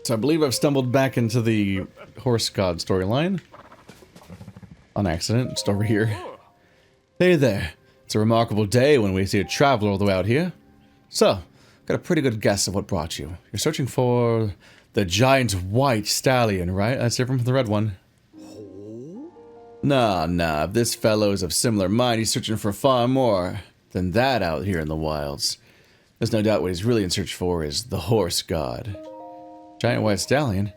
So I believe I've stumbled back into the horse god storyline. On accident, just over here. Hey there. It's a remarkable day when we see a traveler all the way out here. So, got a pretty good guess of what brought you. You're searching for the giant white stallion, right? That's different from the red one. Nah, if this fellow is of similar mind, he's searching for far more than that out here in the wilds. There's no doubt what he's really in search for is the horse god. Giant white stallion?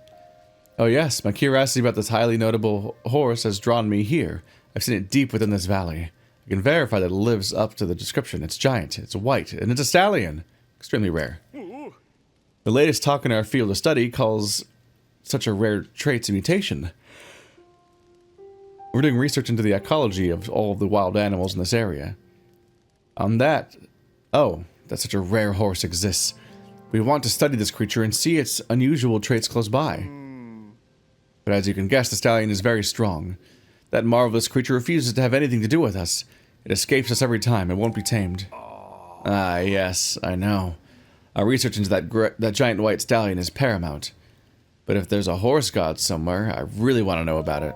Oh yes, my curiosity about this highly notable horse has drawn me here. I've seen it deep within this valley. I can verify that it lives up to the description. It's giant, it's white, and it's a stallion. Extremely rare. The latest talk in our field of study calls such a rare trait a mutation. We're doing research into the ecology of all of the wild animals in this area. On that, that such a rare horse exists. We want to study this creature and see its unusual traits close by. But as you can guess, the stallion is very strong. That marvelous creature refuses to have anything to do with us. It escapes us every time. It won't be tamed. Ah, yes, I know. Our research into that giant white stallion is paramount. But if there's a horse god somewhere, I really want to know about it.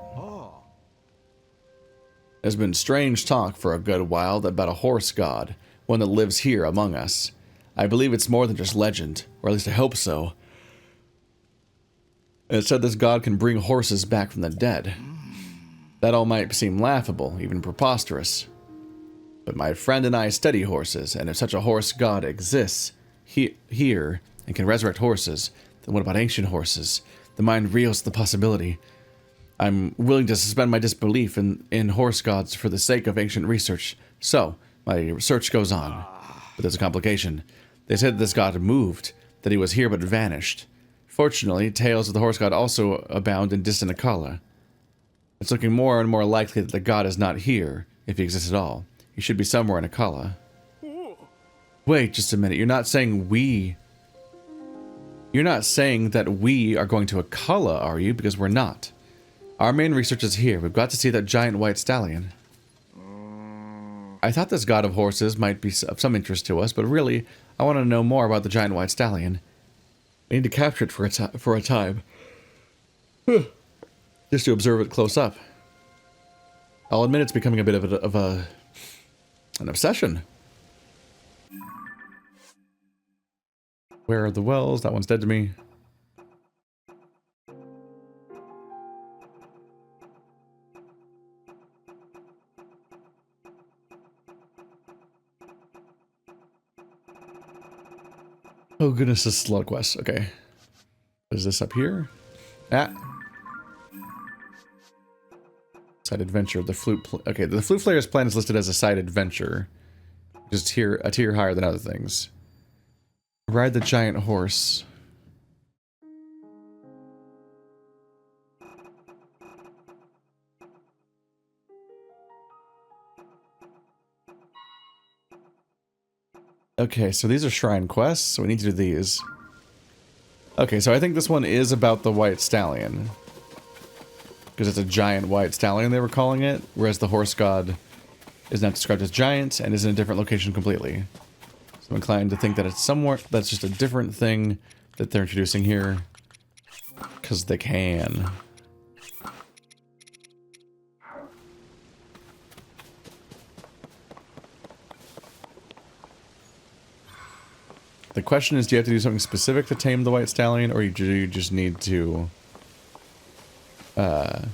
There's been strange talk for a good while about a horse god, one that lives here among us. I believe it's more than just legend, or at least I hope so. It said this god can bring horses back from the dead. That all might seem laughable, even preposterous. But my friend and I study horses, and if such a horse god exists here and can resurrect horses, then what about ancient horses? The mind reels to the possibility. I'm willing to suspend my disbelief in horse gods for the sake of ancient research. So, my research goes on. But there's a complication. They said this god moved, that he was here but vanished. Fortunately, tales of the horse god also abound in distant Akala. It's looking more and more likely that the god is not here, if he exists at all. He should be somewhere in Akala. Wait just a minute, you're not saying we... You're not saying that we are going to Akala, are you? Because we're not. Our main research is here. We've got to see that giant white stallion. I thought this god of horses might be of some interest to us, but really, I want to know more about the giant white stallion. We need to capture it for a time. Just to observe it close up. I'll admit it's becoming a bit of an obsession. Where are the wells? That one's dead to me. Oh goodness, this is a lot of quests. Okay. What is this up here? Ah. Side adventure. The flute. Okay, the flute player's plan is listed as a side adventure. Just a tier higher than other things. Ride the giant horse. Okay, so these are shrine quests, so we need to do these. Okay, so I think this one is about the white stallion. Because it's a giant white stallion, they were calling it, whereas the horse god is not described as giant and is in a different location completely. So I'm inclined to think that it's somewhere, that's just a different thing that they're introducing here. Because they can. The question is, do you have to do something specific to tame the white stallion, or do you just need to do a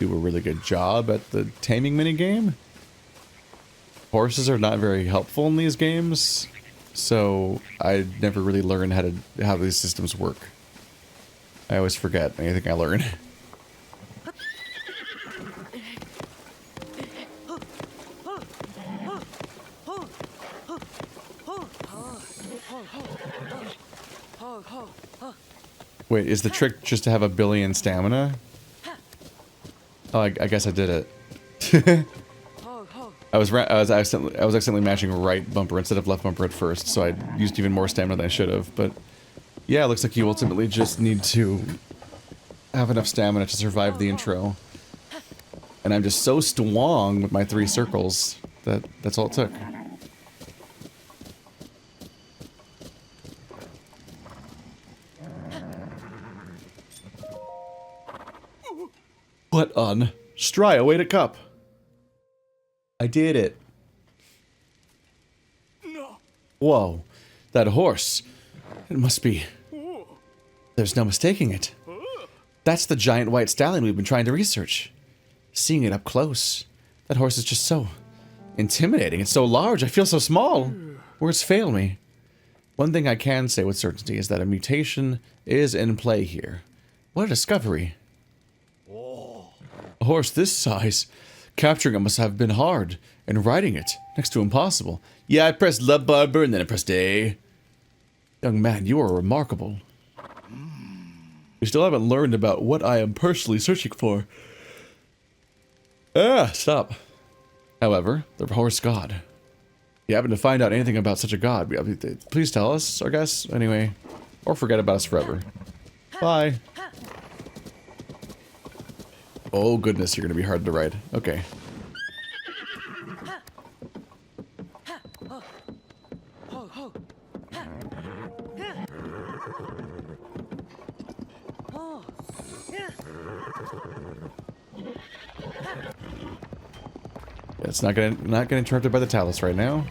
really good job at the taming minigame? Horses are not very helpful in these games, so I never really learned how these systems work. I always forget anything I learn. Wait, is the trick just to have a billion stamina? Oh, I guess I did it. I was accidentally mashing right bumper instead of left bumper at first, so I used even more stamina than I should have. But yeah, it looks like you ultimately just need to have enough stamina to survive the intro. And I'm just so strong with my 3 circles that that's all it took. What on Stria, wait a cup. I did it. No. Whoa, that horse. It must be. There's no mistaking it. That's the giant white stallion we've been trying to research. Seeing it up close, that horse is just so intimidating. It's so large, I feel so small. Words fail me. One thing I can say with certainty is that a mutation is in play here. What a discovery. A horse this size. Capturing it must have been hard, and riding it, next to impossible. Yeah, I pressed love barber and then I pressed A. Young man, you are remarkable. We still haven't learned about what I am personally searching for. Stop. However, the horse god. If you happen to find out anything about such a god, please tell us, I guess, anyway. Or forget about us forever. Bye. Oh goodness, you're gonna be hard to ride. Okay. It's not gonna interrupted by the talus right now.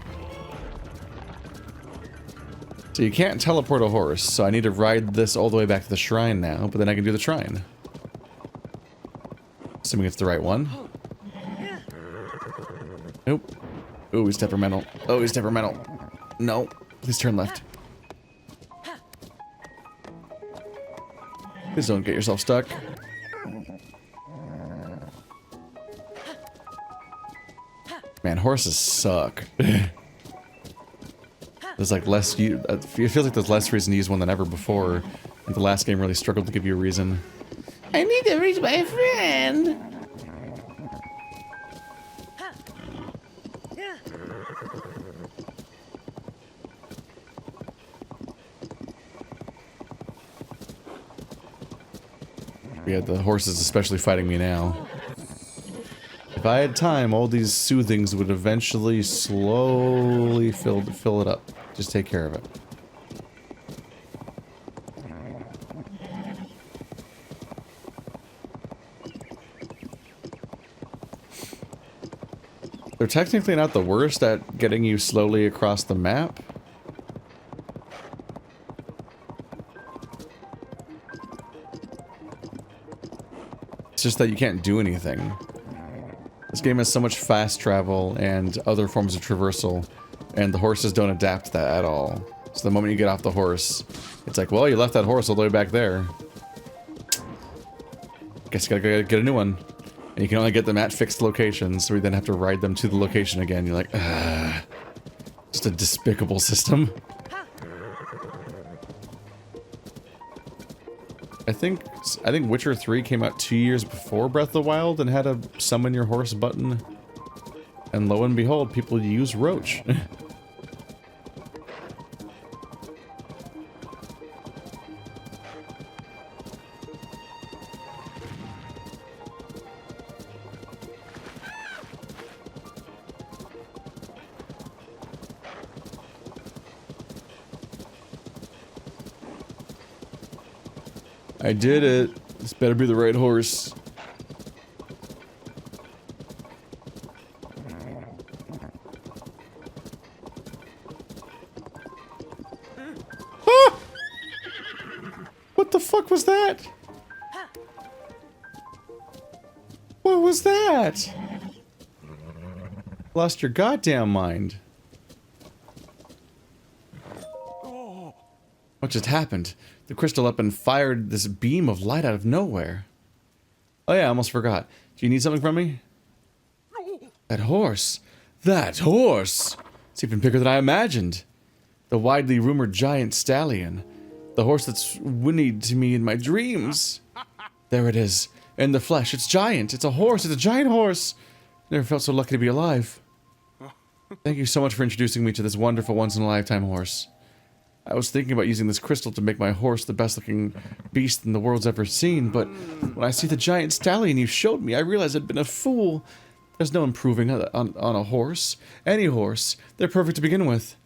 So you can't teleport a horse, so I need to ride this all the way back to the shrine now, but then I can do the shrine. Assuming it's the right one. Nope. Oh, he's temperamental. Oh, he's temperamental. No. Please turn left. Please don't get yourself stuck. Man, horses suck. There's like less. It feels like there's less reason to use one than ever before. And the last game really struggled to give you a reason. I need to reach my friend. Yeah, the horse is especially fighting me now. If I had time, all these soothings would eventually slowly fill it up. Just take care of it. They're technically not the worst at getting you slowly across the map. It's just that you can't do anything. This game has so much fast travel and other forms of traversal, and the horses don't adapt to that at all. So the moment you get off the horse, it's like, well, you left that horse all the way back there. Guess you gotta get a new one. And you can only get them at fixed locations, so we then have to ride them to the location again. You're like, ugh. Just a despicable system. I think Witcher 3 came out 2 years before Breath of the Wild and had a summon your horse button. And lo and behold, people use Roach. I did it. This better be the right horse. Ah! What the fuck was that? What was that? Lost your goddamn mind. What just happened? The crystal up and fired this beam of light out of nowhere. Oh yeah, I almost forgot. Do you need something from me? That horse. That horse! It's even bigger than I imagined. The widely rumored giant stallion. The horse that's whinnied to me in my dreams. There it is. In the flesh. It's giant. It's a horse. It's a giant horse. Never felt so lucky to be alive. Thank you so much for introducing me to this wonderful once-in-a-lifetime horse. I was thinking about using this crystal to make my horse the best-looking beast the world's ever seen, but when I see the giant stallion you showed me, I realized I'd been a fool. There's no improving on a horse. Any horse. They're perfect to begin with.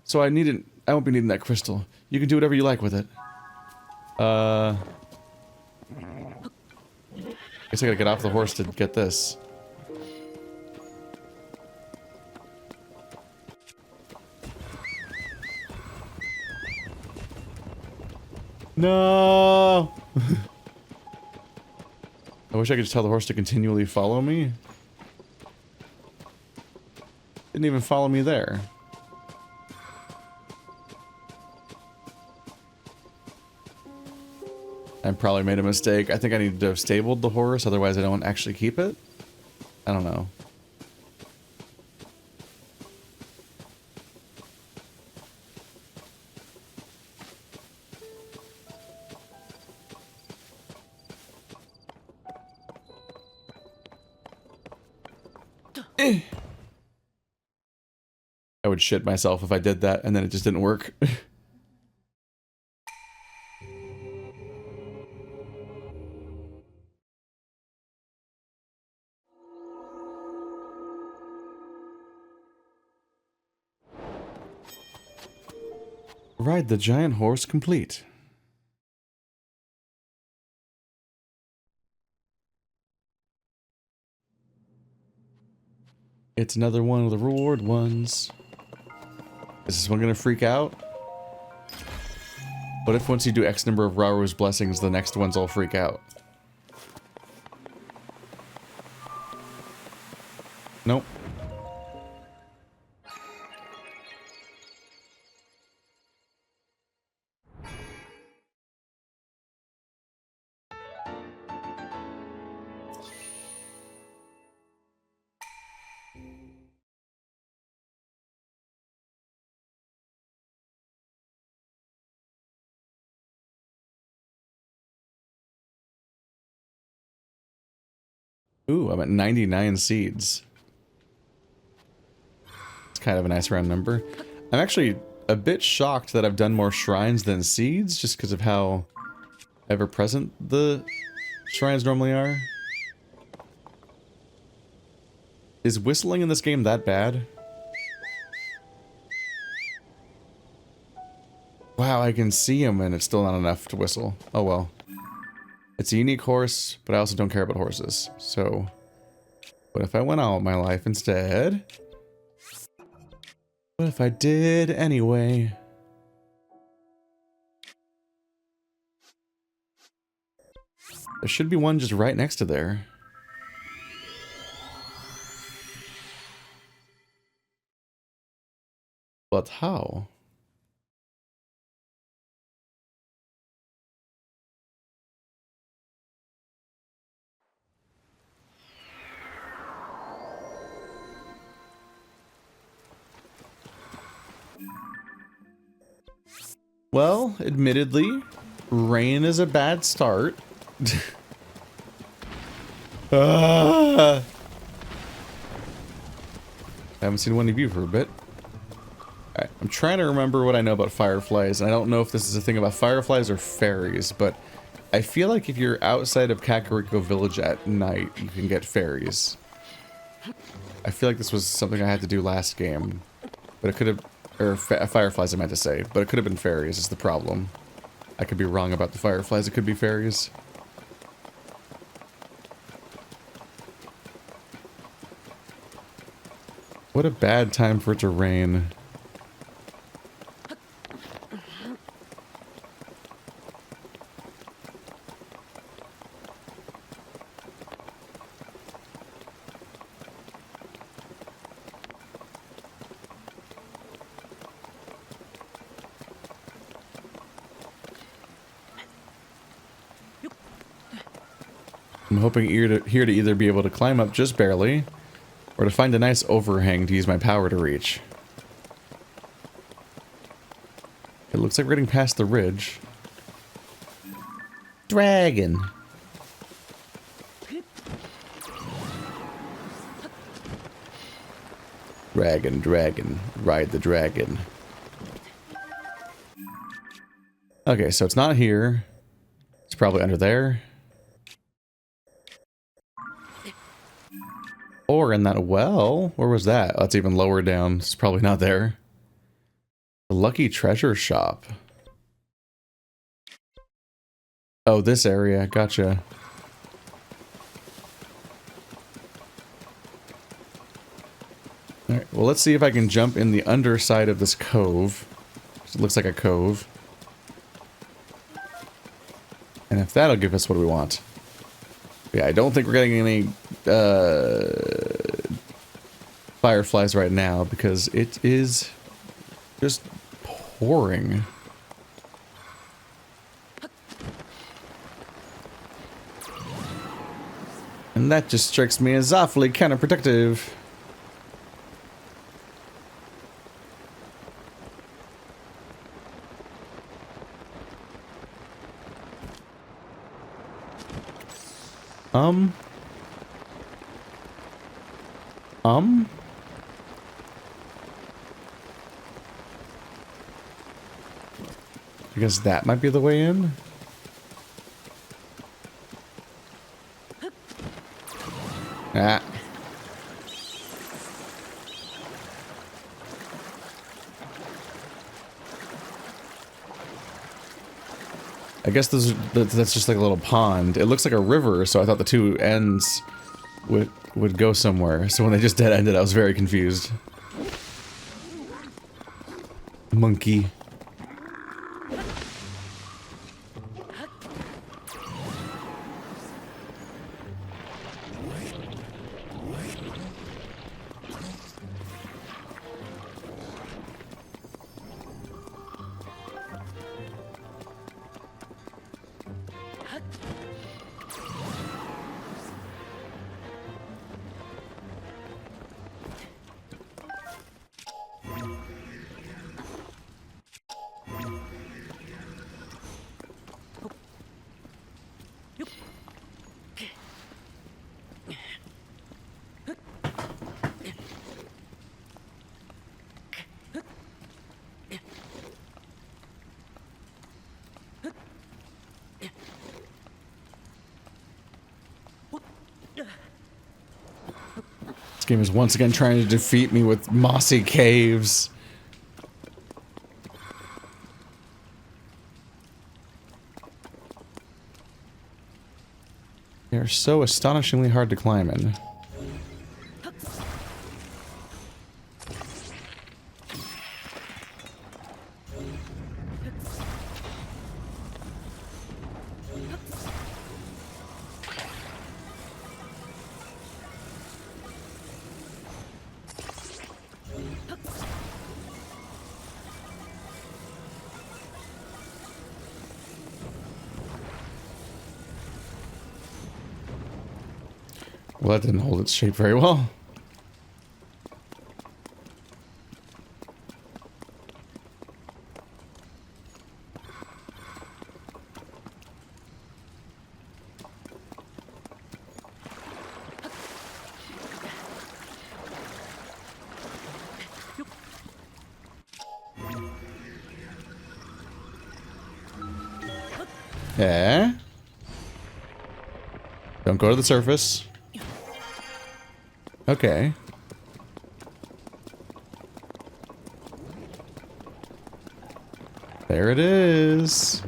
So I won't be needing that crystal. You can do whatever you like with it. Guess I gotta get off the horse to get this. No! I wish I could just tell the horse to continually follow me. Didn't even follow me there. I probably made a mistake. I think I need to have stabled the horse, otherwise I don't actually keep it. I don't know. I would shit myself if I did that and then it just didn't work. Ride the giant horse complete. It's another one of the reward ones. Is this one gonna freak out? What if once you do X number of Raru's blessings, the next ones all freak out? Nope. Ooh, I'm at 99 seeds. It's kind of a nice round number. I'm actually a bit shocked that I've done more shrines than seeds, just because of how ever-present the shrines normally are. Is whistling in this game that bad? Wow, I can see him and it's still not enough to whistle. Oh well. It's a unique horse, but I also don't care about horses. So, what if I went out my life instead? What if I did anyway? There should be one just right next to there. But how? Well, admittedly, rain is a bad start. I haven't seen one of you for a bit. Alright, I'm trying to remember what I know about fireflies, and I don't know if this is a thing about fireflies or fairies, but I feel like if you're outside of Kakariko Village at night, you can get fairies. I feel like this was something I had to do last game, but it could have... Or fireflies, I meant to say, but it could have been fairies is the problem. I could be wrong about the fireflies, it could be fairies. What a bad time for it to rain. I'm hoping here to either be able to climb up just barely, or to find a nice overhang to use my power to reach. It looks like we're getting past the ridge. Dragon! Dragon, dragon, ride the dragon. Okay, so it's not here. It's probably under there. Or in that well. Where was that? Oh, that's even lower down. It's probably not there. The Lucky Treasure Shop. Oh, this area. Gotcha. well, let's see if I can jump in the underside of this cove. It looks like a cove. And if that'll give us what we want. Yeah, I don't think we're getting any fireflies right now because it is just pouring. And that just strikes me as awfully counterproductive. I guess that might be the way in. Ah. I guess that's just like a little pond. It looks like a river, so I thought the two ends would go somewhere. So when they just dead-ended, I was very confused. Monkey. This game is once again trying to defeat me with mossy caves. They are so astonishingly hard to climb in. Well, that didn't hold its shape very well. Yeah. Don't go to the surface. Okay. There it is.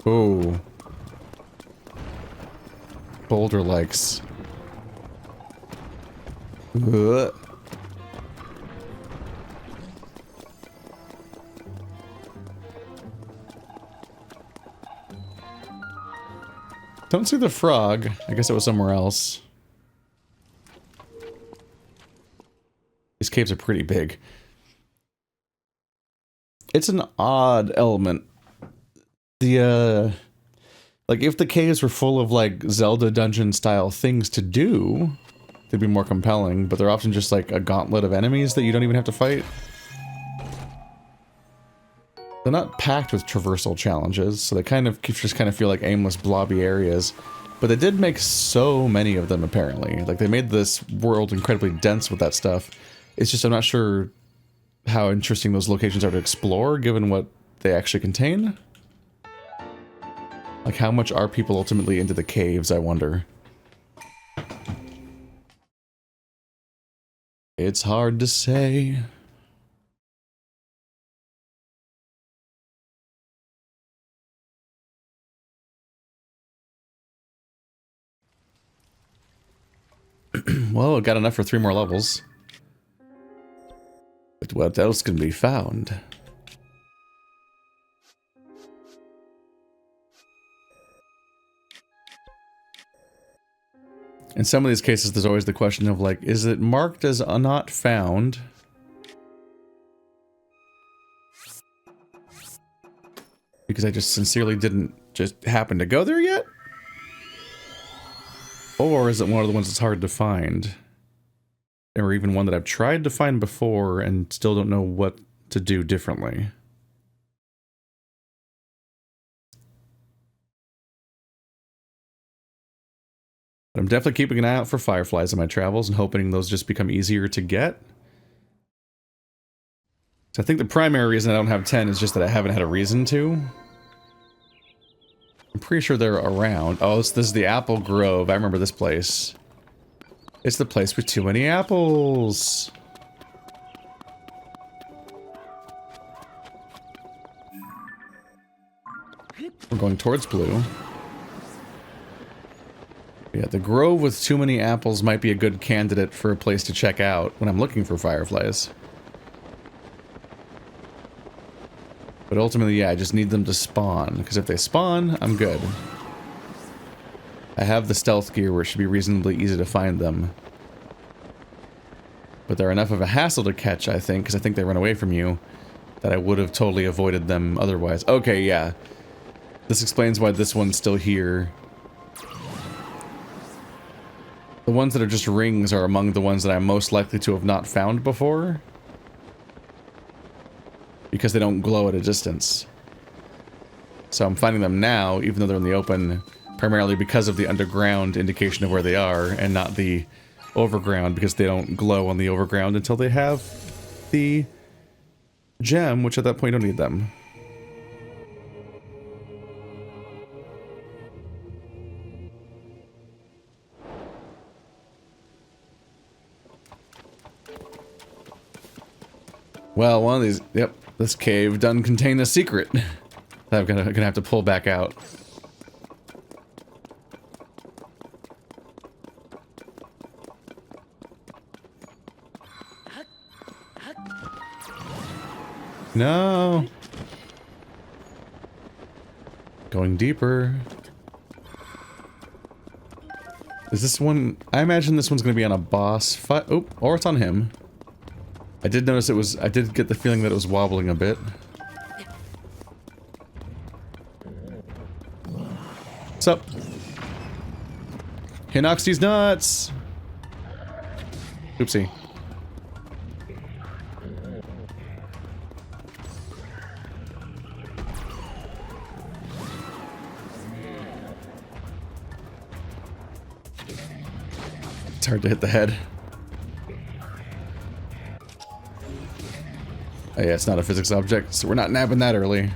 Oh. Boulder likes. Ugh. Don't see the frog. I guess it was somewhere else. These caves are pretty big. It's an odd element. The, like, if the caves were full of, like, Zelda dungeon-style things to do, they'd be more compelling, but they're often just, like, a gauntlet of enemies that you don't even have to fight. They're not packed with traversal challenges, so they just kind of feel like aimless, blobby areas. But they did make so many of them, apparently. Like, they made this world incredibly dense with that stuff. It's just I'm not sure how interesting those locations are to explore, given what they actually contain. Like, how much are people ultimately into the caves, I wonder? It's hard to say. Well, got enough for 3 more levels. But what else can be found? In some of these cases, there's always the question of, like, is it marked as not found? Because I just sincerely didn't just happen to go there yet? Or is it one of the ones that's hard to find? Or even one that I've tried to find before and still don't know what to do differently? But I'm definitely keeping an eye out for fireflies in my travels and hoping those just become easier to get. So I think the primary reason I don't have 10 is just that I haven't had a reason to. I'm pretty sure they're around. Oh, this is the Apple Grove. I remember this place. It's the place with too many apples. We're going towards blue. Yeah, the Grove with too many apples might be a good candidate for a place to check out when I'm looking for fireflies. But ultimately, yeah, I just need them to spawn, because if they spawn, I'm good. I have the stealth gear where it should be reasonably easy to find them. But they're enough of a hassle to catch, I think, because I think they run away from you, that I would have totally avoided them otherwise. Okay, yeah. This explains why this one's still here. The ones that are just rings are among the ones that I'm most likely to have not found before. Because they don't glow at a distance. So I'm finding them now, even though they're in the open, primarily because of the underground indication of where they are, and not the overground, because they don't glow on the overground until they have the gem, which at that point you don't need them. Well, one of these, yep, this cave doesn't contain a secret that I'm gonna have to pull back out. No. Going deeper. Is this one? I imagine this one's gonna be on a boss fight. Oh, or it's on him. I did notice it was, I did get the feeling that it was wobbling a bit. What's up? He knocks these nuts! Oopsie. It's hard to hit the head. Oh yeah, it's not a physics object, so we're not nabbing that early.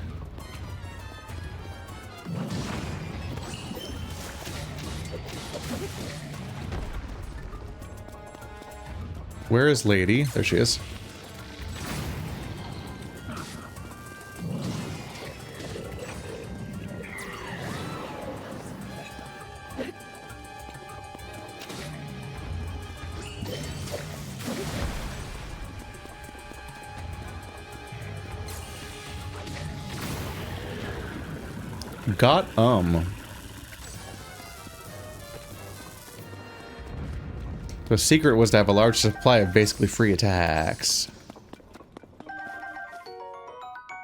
Where is Lady? There she is. Got The secret was to have a large supply of basically free attacks.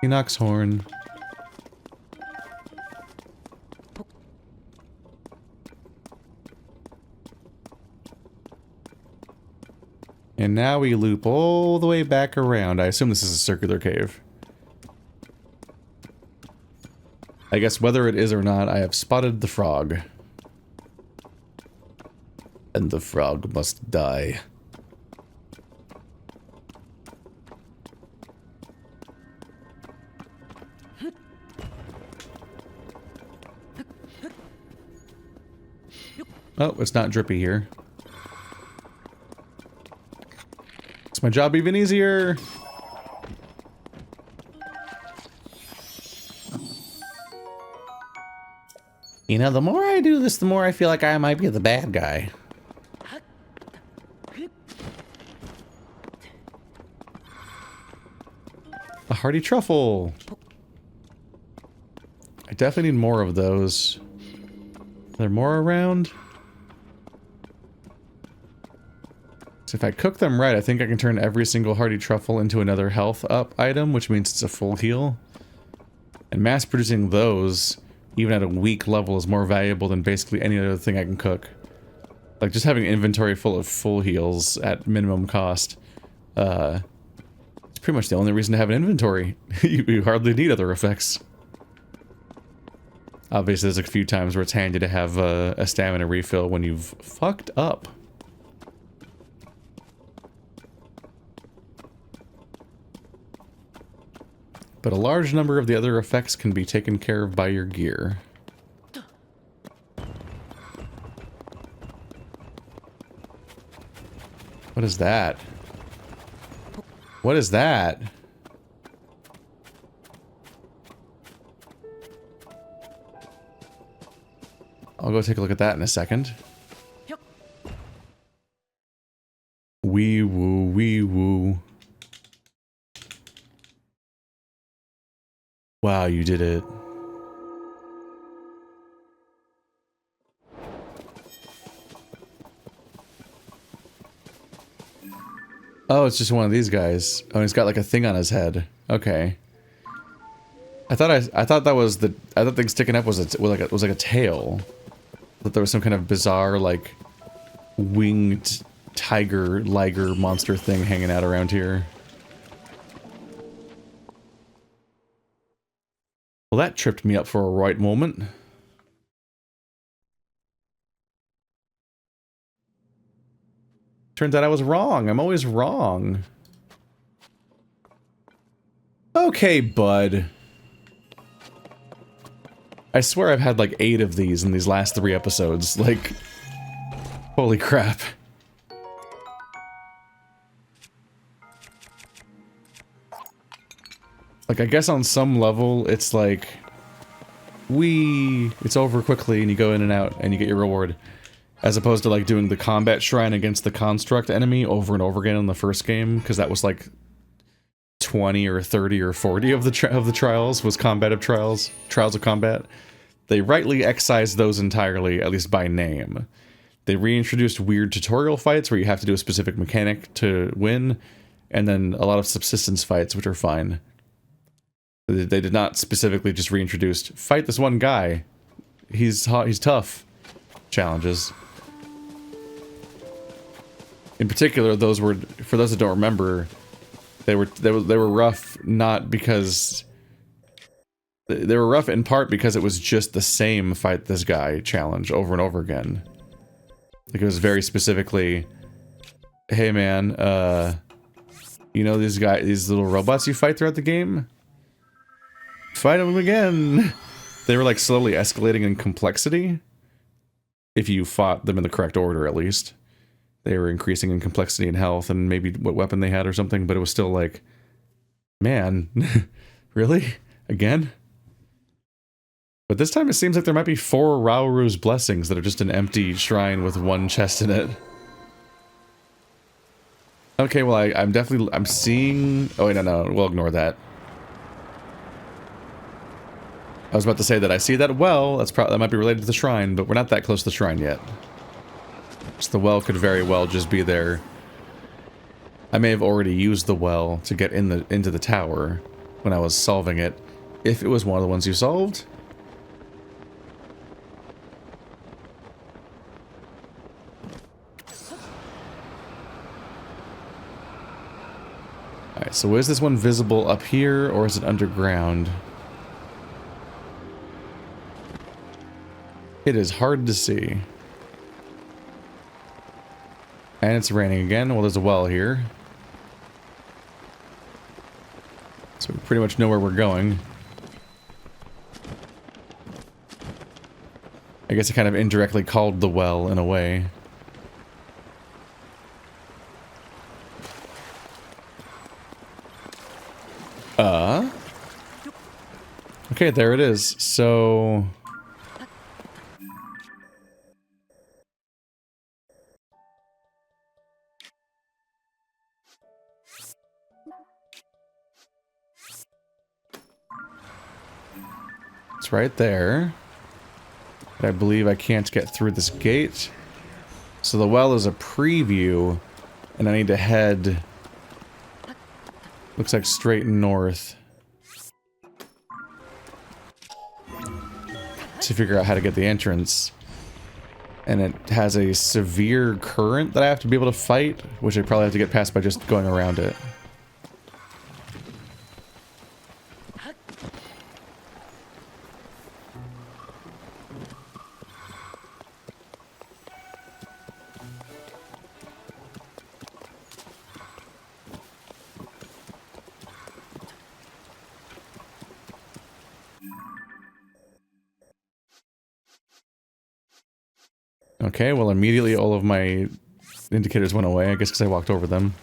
Enoch's horn. And now we loop all the way back around. I assume this is a circular cave. I guess whether it is or not, I have spotted the frog. And the frog must die. Oh, it's not drippy here. Makes my job even easier. You know, the more I do this, the more I feel like I might be the bad guy. Hardy truffle. I definitely need more of those. Are there more around? So if I cook them right, I think I can turn every single hardy truffle into another health up item, which means it's a full heal. And mass producing those, even at a weak level, is more valuable than basically any other thing I can cook. Like, just having an inventory full of full heals at minimum cost, it's pretty much the only reason to have an inventory. You hardly need other effects. Obviously, there's a few times where it's handy to have a stamina refill when you've fucked up. But a large number of the other effects can be taken care of by your gear. What is that? What is that? I'll go take a look at that in a second. Wee woo, wee woo. Wow, you did it. Oh, it's just one of these guys. Oh, he's got like a thing on his head. Okay. I thought that was the thing sticking up was like a tail. That there was some kind of bizarre like winged tiger liger monster thing hanging out around here. Well, that tripped me up for a right moment. Turns out I was wrong. I'm always wrong. Okay, bud. I swear I've had like 8 of these in these last 3 episodes. Like, holy crap. Like, I guess on some level, it's like... it's over quickly and you go in and out and you get your reward. As opposed to, like, doing the combat shrine against the construct enemy over and over again in the first game, because that was, like, 20 or 30 or 40 of the trials was combat of trials. Trials of combat. They rightly excised those entirely, at least by name. They reintroduced weird tutorial fights where you have to do a specific mechanic to win, and then a lot of subsistence fights, which are fine. They did not specifically just reintroduce, fight this one guy. He's tough. Challenges. In particular, those were, for those that don't remember, they were rough not because... They were rough in part because it was just the same fight this guy challenge over and over again. Like, it was very specifically, hey man, you know these little robots you fight throughout the game? Fight them again! They were like slowly escalating in complexity. If you fought them in the correct order, at least. They were increasing in complexity and health and maybe what weapon they had or something, but it was still like, man, really? Again? But this time it seems like there might be 4 Rauru's blessings that are just an empty shrine with 1 chest in it. Okay, well I'm seeing... Oh wait, no, we'll ignore that. I was about to say that I see that well, that might be related to the shrine, but we're not that close to the shrine yet. So the well could very well just be there. I may have already used the well to get into the tower when I was solving it, if it was one of the ones you solved. Alright, so is this one visible up here, or is it underground? It is hard to see. And it's raining again. Well, there's a well here. So we pretty much know where we're going. I guess I kind of indirectly called the well in a way. Okay, there it is. So... It's right there. But I believe I can't get through this gate. So the well is a preview, and I need to head... Looks like straight north. To figure out how to get the entrance. And it has a severe current that I have to be able to fight, which I probably have to get past by just going around it. Okay, well immediately all of my indicators went away, I guess because I walked over them.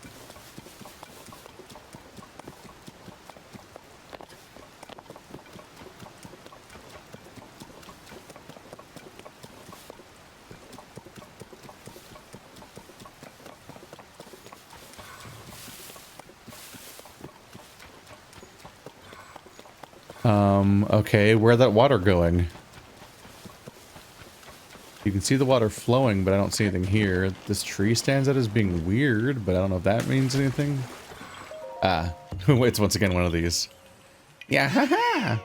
Okay, where'd that water going? You can see the water flowing, but I don't see anything here. This tree stands out as being weird, but I don't know if that means anything. Ah, it's once again one of these. Yeah, haha!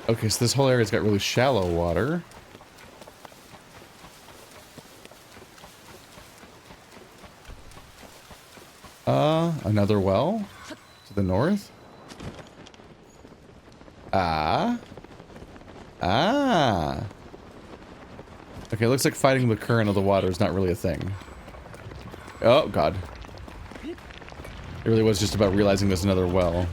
Okay, so this whole area's got really shallow water. Another well? To the north? Ah. Okay, looks like fighting the current of the water is not really a thing. Oh, God. It really was just about realizing there's another well.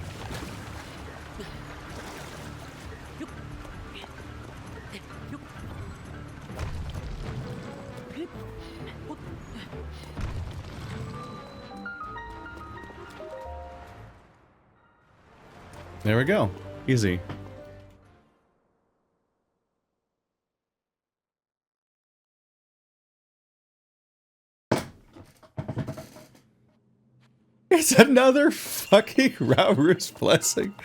There we go. Easy. It's another fucking Rauru's blessing.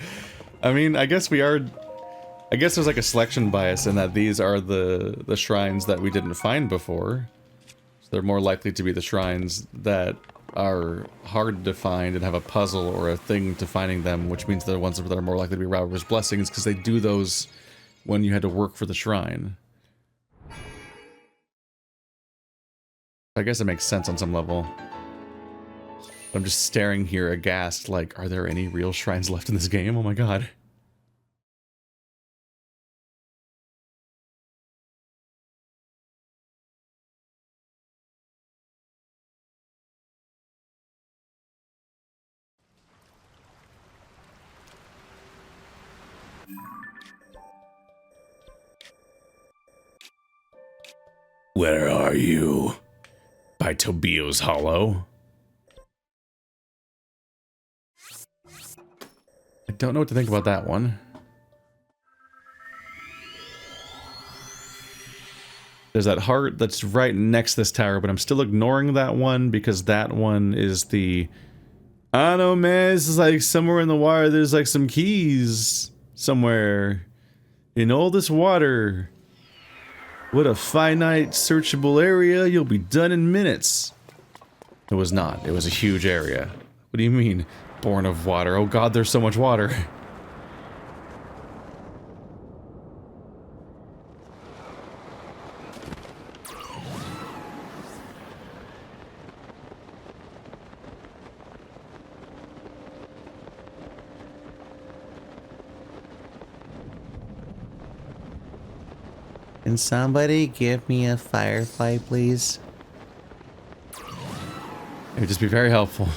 I mean, I guess we are... I guess there's like a selection bias in that these are the shrines that we didn't find before. So they're more likely to be the shrines that are hard to find and have a puzzle or a thing to finding them, which means they're the ones that are more likely to be Rauru's blessings, because they do those when you had to work for the shrine. I guess it makes sense on some level. I'm just staring here aghast, like, are there any real shrines left in this game? Oh my god. Where are you? By Tobio's Hollow? I don't know what to think about that one. There's that heart that's right next to this tower, but I'm still ignoring that one because that one is the... I don't know, man, this is like somewhere in the water, there's like some keys somewhere in all this water. What a finite searchable area, you'll be done in minutes. It was not, it was a huge area. What do you mean, born of water? Oh god, there's so much water. Can somebody give me a firefly, please? It would just be very helpful.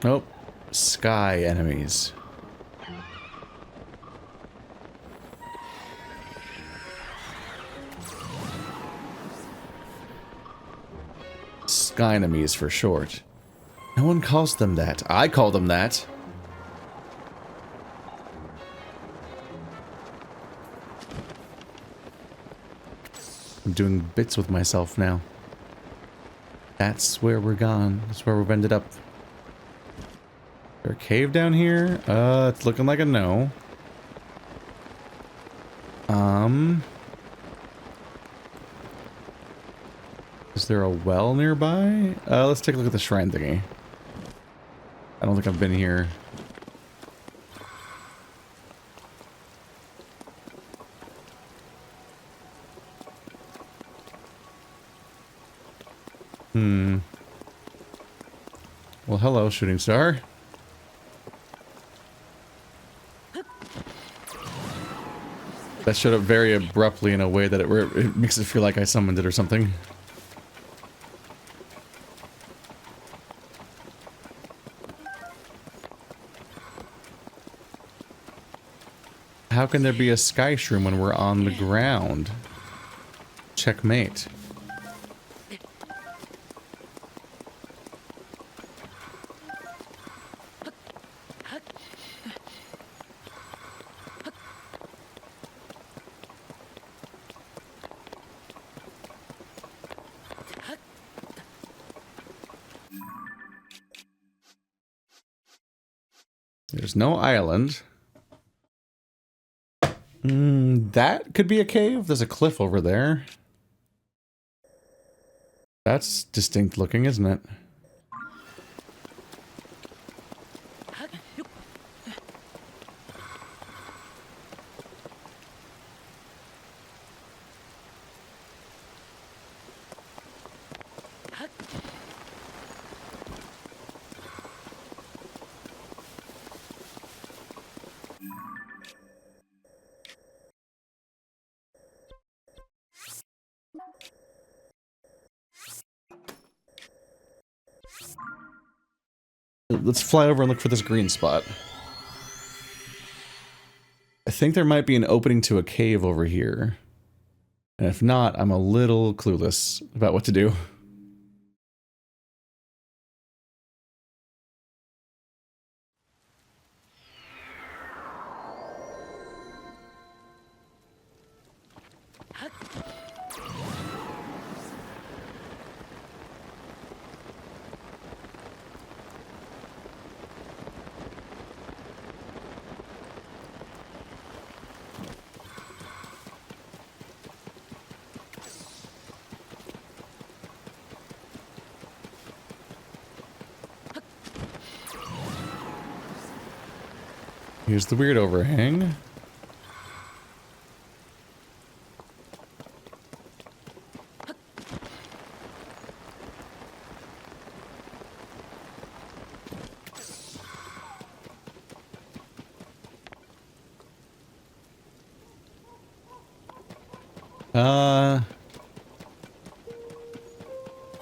Nope. Sky enemies. Sky enemies for short. No one calls them that. I call them that. I'm doing bits with myself now. That's where we're gone. That's where we've ended up. Is there a cave down here? It's looking like a no. Is there a well nearby? Let's take a look at the shrine thingy. I don't think I've been here. Well, hello, shooting star. That showed up very abruptly in a way that it makes it feel like I summoned it or something. How can there be a sky shroom when we're on the ground? Checkmate. There's no island. That could be a cave. There's a cliff over there. That's distinct looking, isn't it? Let's fly over and look for this green spot. I think there might be an opening to a cave over here. And if not, I'm a little clueless about what to do. Here's the weird overhang.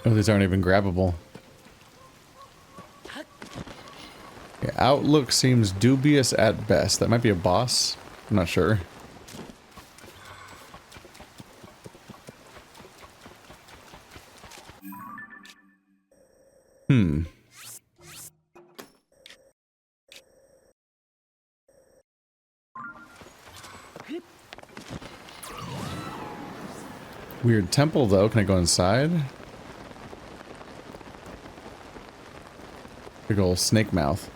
Oh, these aren't even grabbable. Yeah, outlook seems dubious at best. That might be a boss. I'm not sure. Weird temple, though. Can I go inside? Big ol' snake mouth.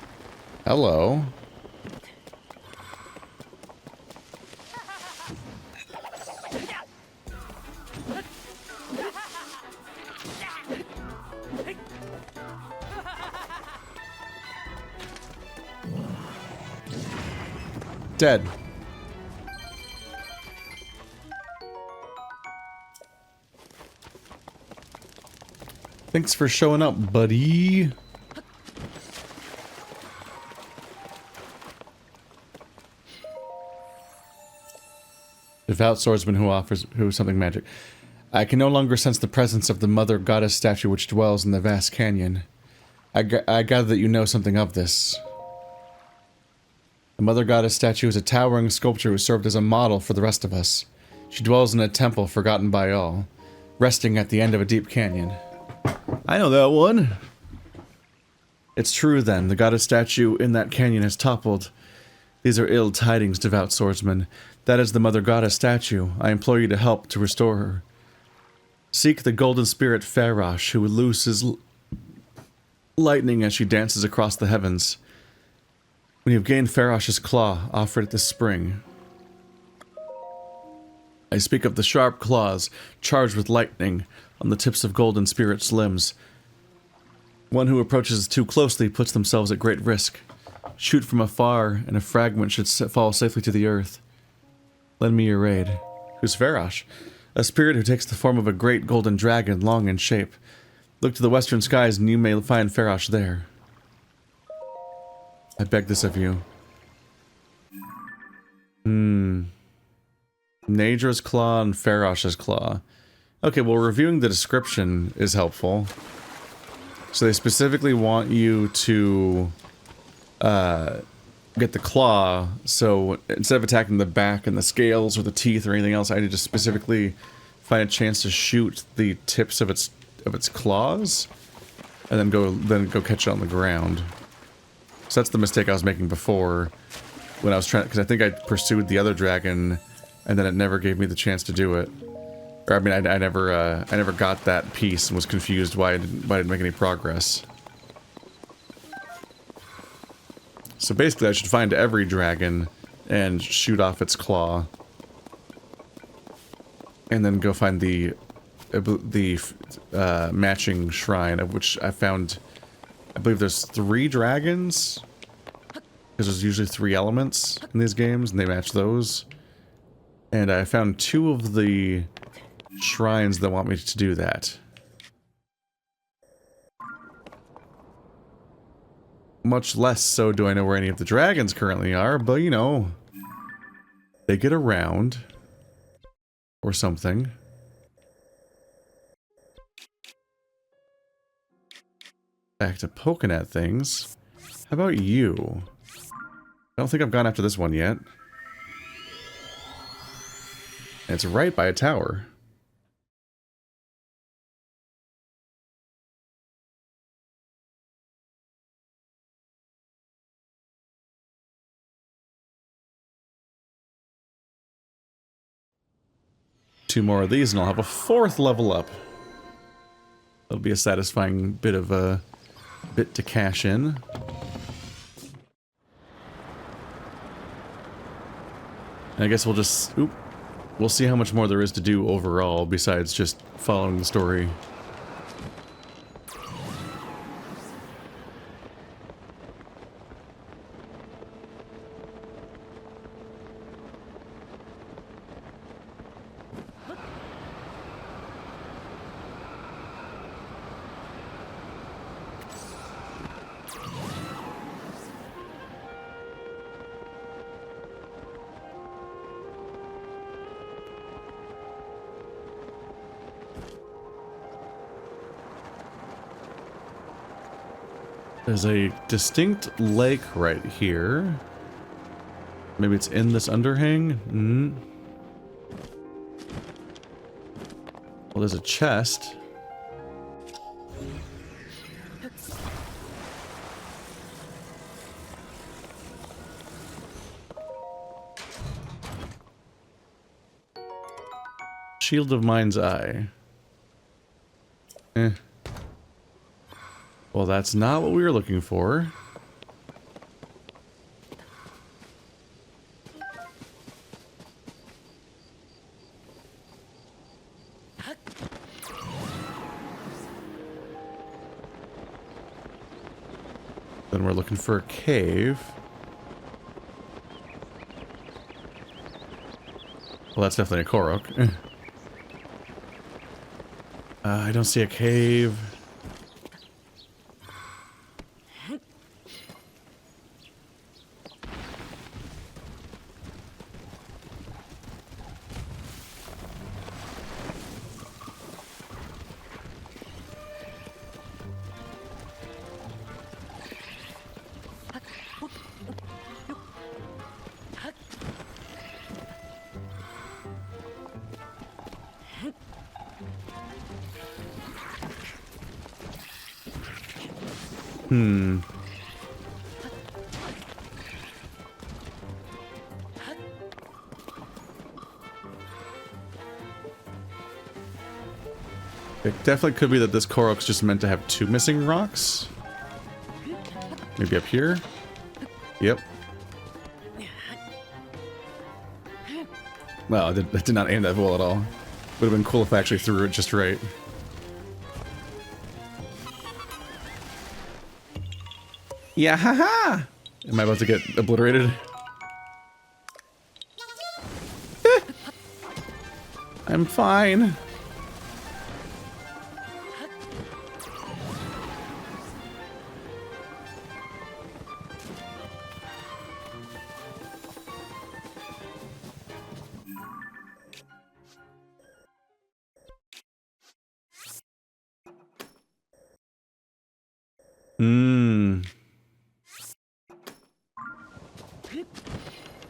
Hello. Dead. Thanks for showing up, buddy. Devout swordsman who offers something magic. I can no longer sense the presence of the mother goddess statue which dwells in the vast canyon. I gather that you know something of this. The mother goddess statue is a towering sculpture who served as a model for the rest of us. She dwells in a temple forgotten by all, resting at the end of a deep canyon. I know that one. It's true then, the goddess statue in that canyon has toppled. These are ill tidings, devout swordsman. That is the mother goddess statue. I implore you to help to restore her. Seek the golden spirit Farosh, who looses lightning as she dances across the heavens. When you have gained Farosh's claw, offer it this spring. I speak of the sharp claws, charged with lightning, on the tips of golden spirit's limbs. One who approaches too closely puts themselves at great risk. Shoot from afar, and a fragment should fall safely to the earth. Lend me your aid. Who's Farosh? A spirit who takes the form of a great golden dragon, long in shape. Look to the western skies, and you may find Farosh there. I beg this of you. Nadra's claw and Farosh's claw. Okay, well, reviewing the description is helpful. So they specifically want you to get the claw, so instead of attacking the back and the scales or the teeth or anything else, I need to specifically find a chance to shoot the tips of its claws, and then go catch it on the ground. So that's the mistake I was making before when I was trying, because I think I pursued the other dragon, and then it never gave me the chance to do it. Or I mean, I never got that piece and was confused why I didn't make any progress. So basically, I should find every dragon and shoot off its claw, and then go find the matching shrine, of which I found. I believe there's 3 dragons, because there's usually 3 elements in these games, and they match those. And I found 2 of the shrines that want me to do that. Much less so do I know where any of the dragons currently are, but you know, they get around. Or something. Back to poking at things. How about you? I don't think I've gone after this one yet. And it's right by a tower. Two more of these and I'll have a 4th level up. That'll be a satisfying bit of a bit to cash in. And I guess we'll just we'll see how much more there is to do overall besides just following the story. There's a distinct lake right here. Maybe it's in this underhang? Well, there's a chest. Shield of Mind's Eye. Well, that's not what we were looking for. Then we're looking for a cave. Well, that's definitely a Korok. I don't see a cave. It definitely could be that this Korok's just meant to have 2 missing rocks. Maybe up here? Yep. Well, I did not aim that well at all. Would have been cool if I actually threw it just right. Yeah, haha! Am I about to get obliterated? I'm fine.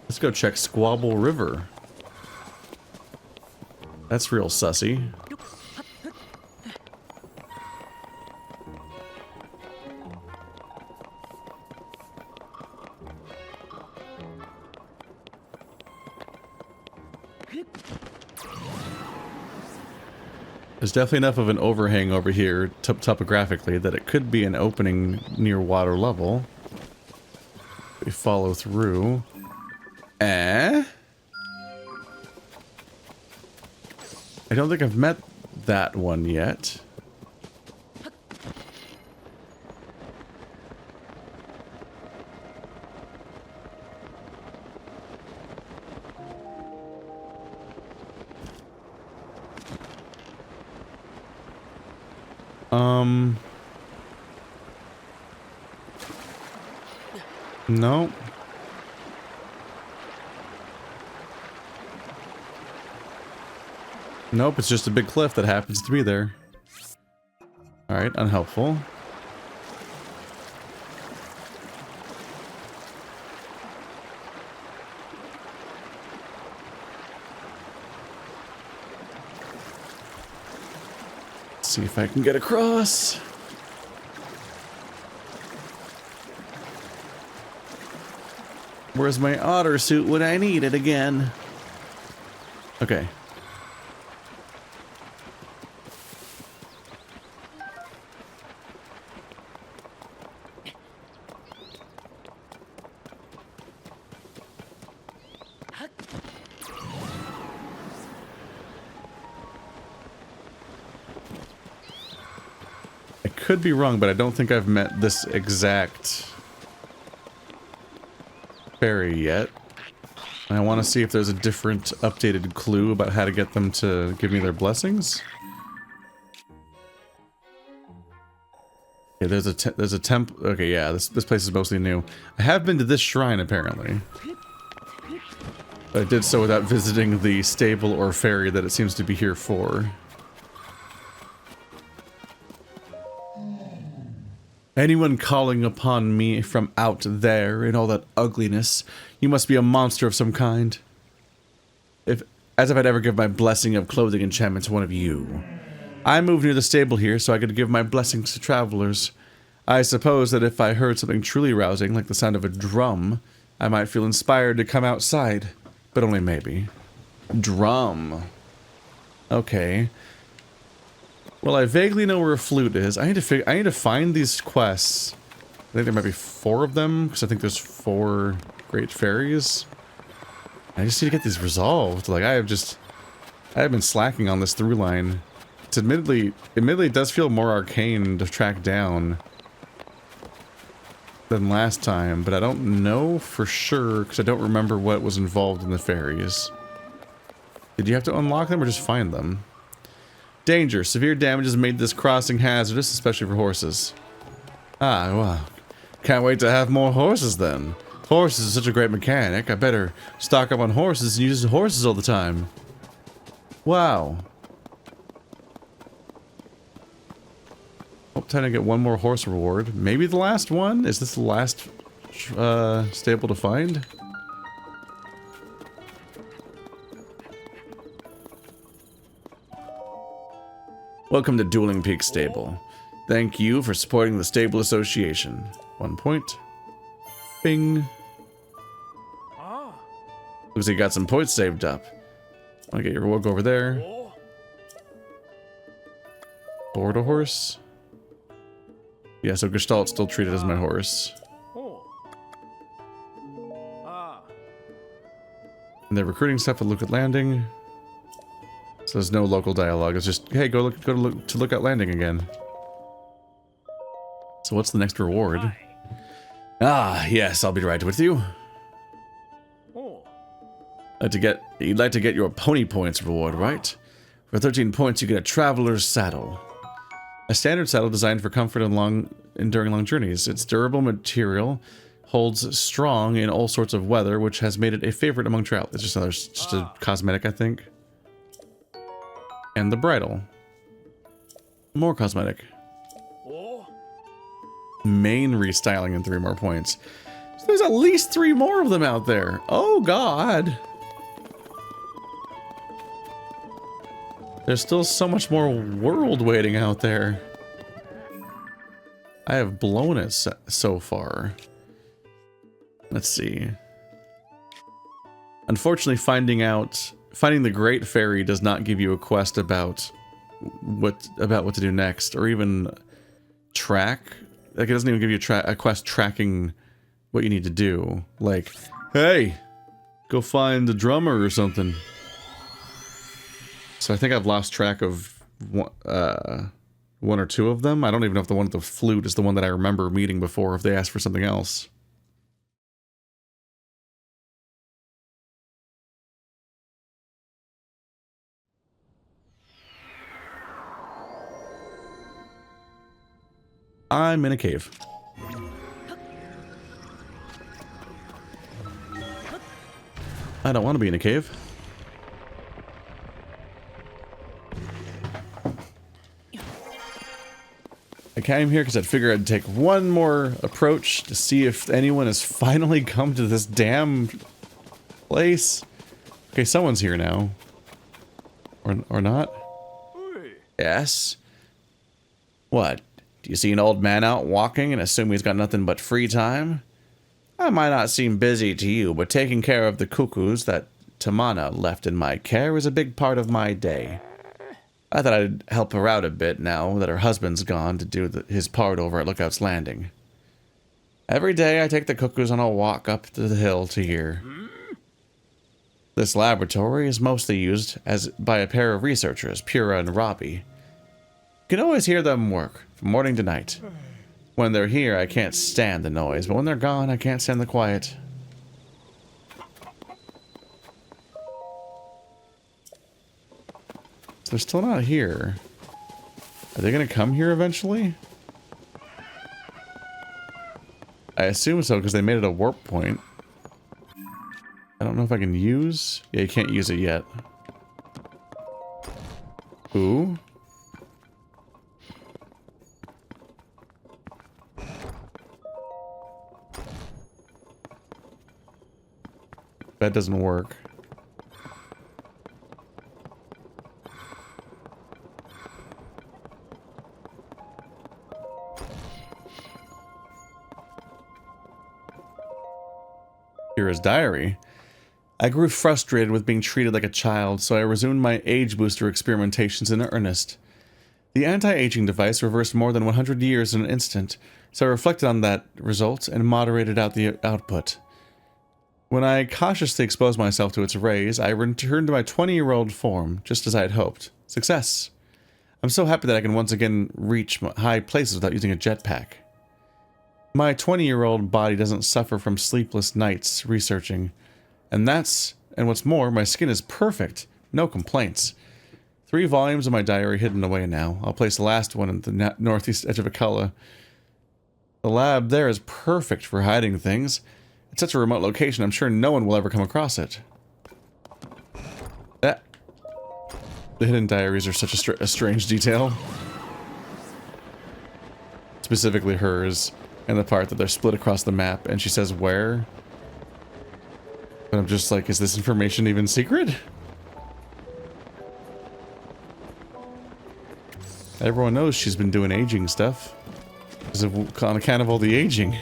Let's go check Squabble River. That's real sussy. There's definitely enough of an overhang over here topographically that it could be an opening near water level. We follow through. I don't think I've met that one yet. No. Nope, it's just a big cliff that happens to be there. Alright, unhelpful. Let's see if I can get across. Where's my otter suit when I need it again? Okay. I could be wrong, but I don't think I've met this exact fairy yet. And I want to see if there's a different updated clue about how to get them to give me their blessings. Okay, there's a temp. Okay, yeah, this place is mostly new. I have been to this shrine apparently. But I did so without visiting the stable or ferry that it seems to be here for. Anyone calling upon me from out there in all that ugliness, you must be a monster of some kind. As if I'd ever give my blessing of clothing enchantment to one of you. I moved near the stable here so I could give my blessings to travelers. I suppose that if I heard something truly rousing, like the sound of a drum, I might feel inspired to come outside. But only maybe. Drum. Okay. Well, I vaguely know where a flute is. I need to find these quests. I think there might be 4 of them, because I think there's 4 great fairies. I just need to get these resolved. Like, I have been slacking on this through line. It's admittedly it does feel more arcane to track down than last time, but I don't know for sure, because I don't remember what was involved in the fairies. Did you have to unlock them or just find them? Danger. Severe damage has made this crossing hazardous, especially for horses. Ah, well. Can't wait to have more horses then. Horses is such a great mechanic. I better stock up on horses and use horses all the time. Wow. Hope time to get one more horse reward. Maybe the last one? Is this the last stable to find? Welcome to Dueling Peak Stable. Thank you for supporting the Stable Association. 1 point. Bing. Looks like you got some points saved up. I'll get your reward over there. Board a horse. Yeah, so Gestalt's still treated as my horse. And they're recruiting stuff at Lookout Landing. So there's no local dialogue. It's just, hey, go to Lookout Landing again. So what's the next reward? Ah, yes, I'll be right with you. You'd like to get your pony points reward, right? For 13 points, you get a traveler's saddle. A standard saddle designed for comfort and enduring long journeys. Its durable material holds strong in all sorts of weather, which has made it a favorite among travelers. It's just a cosmetic, I think. And the bridle. More cosmetic. Main restyling and 3 more points. So there's at least 3 more of them out there. Oh, God. There's still so much more world waiting out there. I have blown it so far. Let's see. Unfortunately, finding the Great Fairy does not give you a quest about what to do next, or even track. Like, it doesn't even give you a quest tracking what you need to do. Like, hey, go find the drummer or something. So I think I've lost track of one or 2 of them. I don't even know if the one with the flute is the one that I remember meeting before, if they asked for something else. I'm in a cave. I don't want to be in a cave. I came here because I figured I'd take one more approach to see if anyone has finally come to this damn place. Okay, someone's here now. Or not? Yes? What? Do you see an old man out walking and assume he's got nothing but free time? I might not seem busy to you, but taking care of the cuckoos that Tamana left in my care is a big part of my day. I thought I'd help her out a bit now that her husband's gone to do his part over at Lookout's Landing. Every day I take the cuckoos on a walk up to the hill to here. This laboratory is mostly used by a pair of researchers, Pura and Robbie. You can always hear them work, from morning to night. When they're here, I can't stand the noise, but when they're gone, I can't stand the quiet. They're still not here. Are they gonna come here eventually? I assume so, because they made it a warp point. I don't know if I can use... Yeah, you can't use it yet. Ooh. That doesn't work. Kira's diary. I grew frustrated with being treated like a child, so I resumed my age booster experimentations in earnest. The anti-aging device reversed more than 100 years in an instant, so I reflected on that result and moderated out the output. When I cautiously exposed myself to its rays, I returned to my 20-year-old form, just as I had hoped. Success! I'm so happy that I can once again reach high places without using a jetpack. My 20-year-old body doesn't suffer from sleepless nights researching. And what's more, my skin is perfect. No complaints. 3 volumes of my diary hidden away now. I'll place the last one at the northeast edge of Akala. The lab there is perfect for hiding things. It's such a remote location, I'm sure no one will ever come across it. The hidden diaries are such a strange detail. Specifically hers. And the part that they're split across the map, and she says where. But I'm just like, is this information even secret? Everyone knows she's been doing aging stuff. Because on account of all the aging.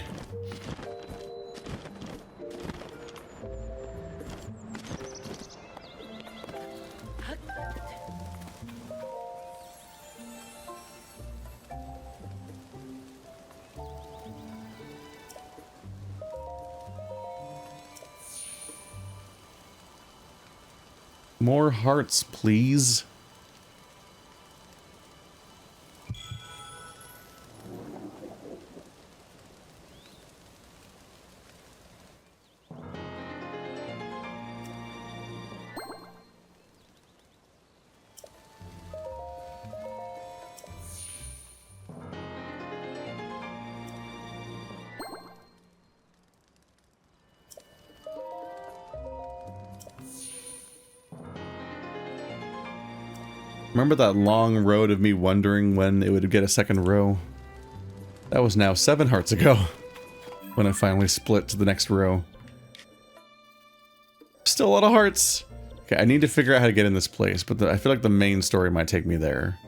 More hearts, please. Remember that long road of me wondering when it would get a second row? That was now 7 hearts ago, when I finally split to the next row. Still a lot of hearts! Okay, I need to figure out how to get in this place, but I feel like the main story might take me there.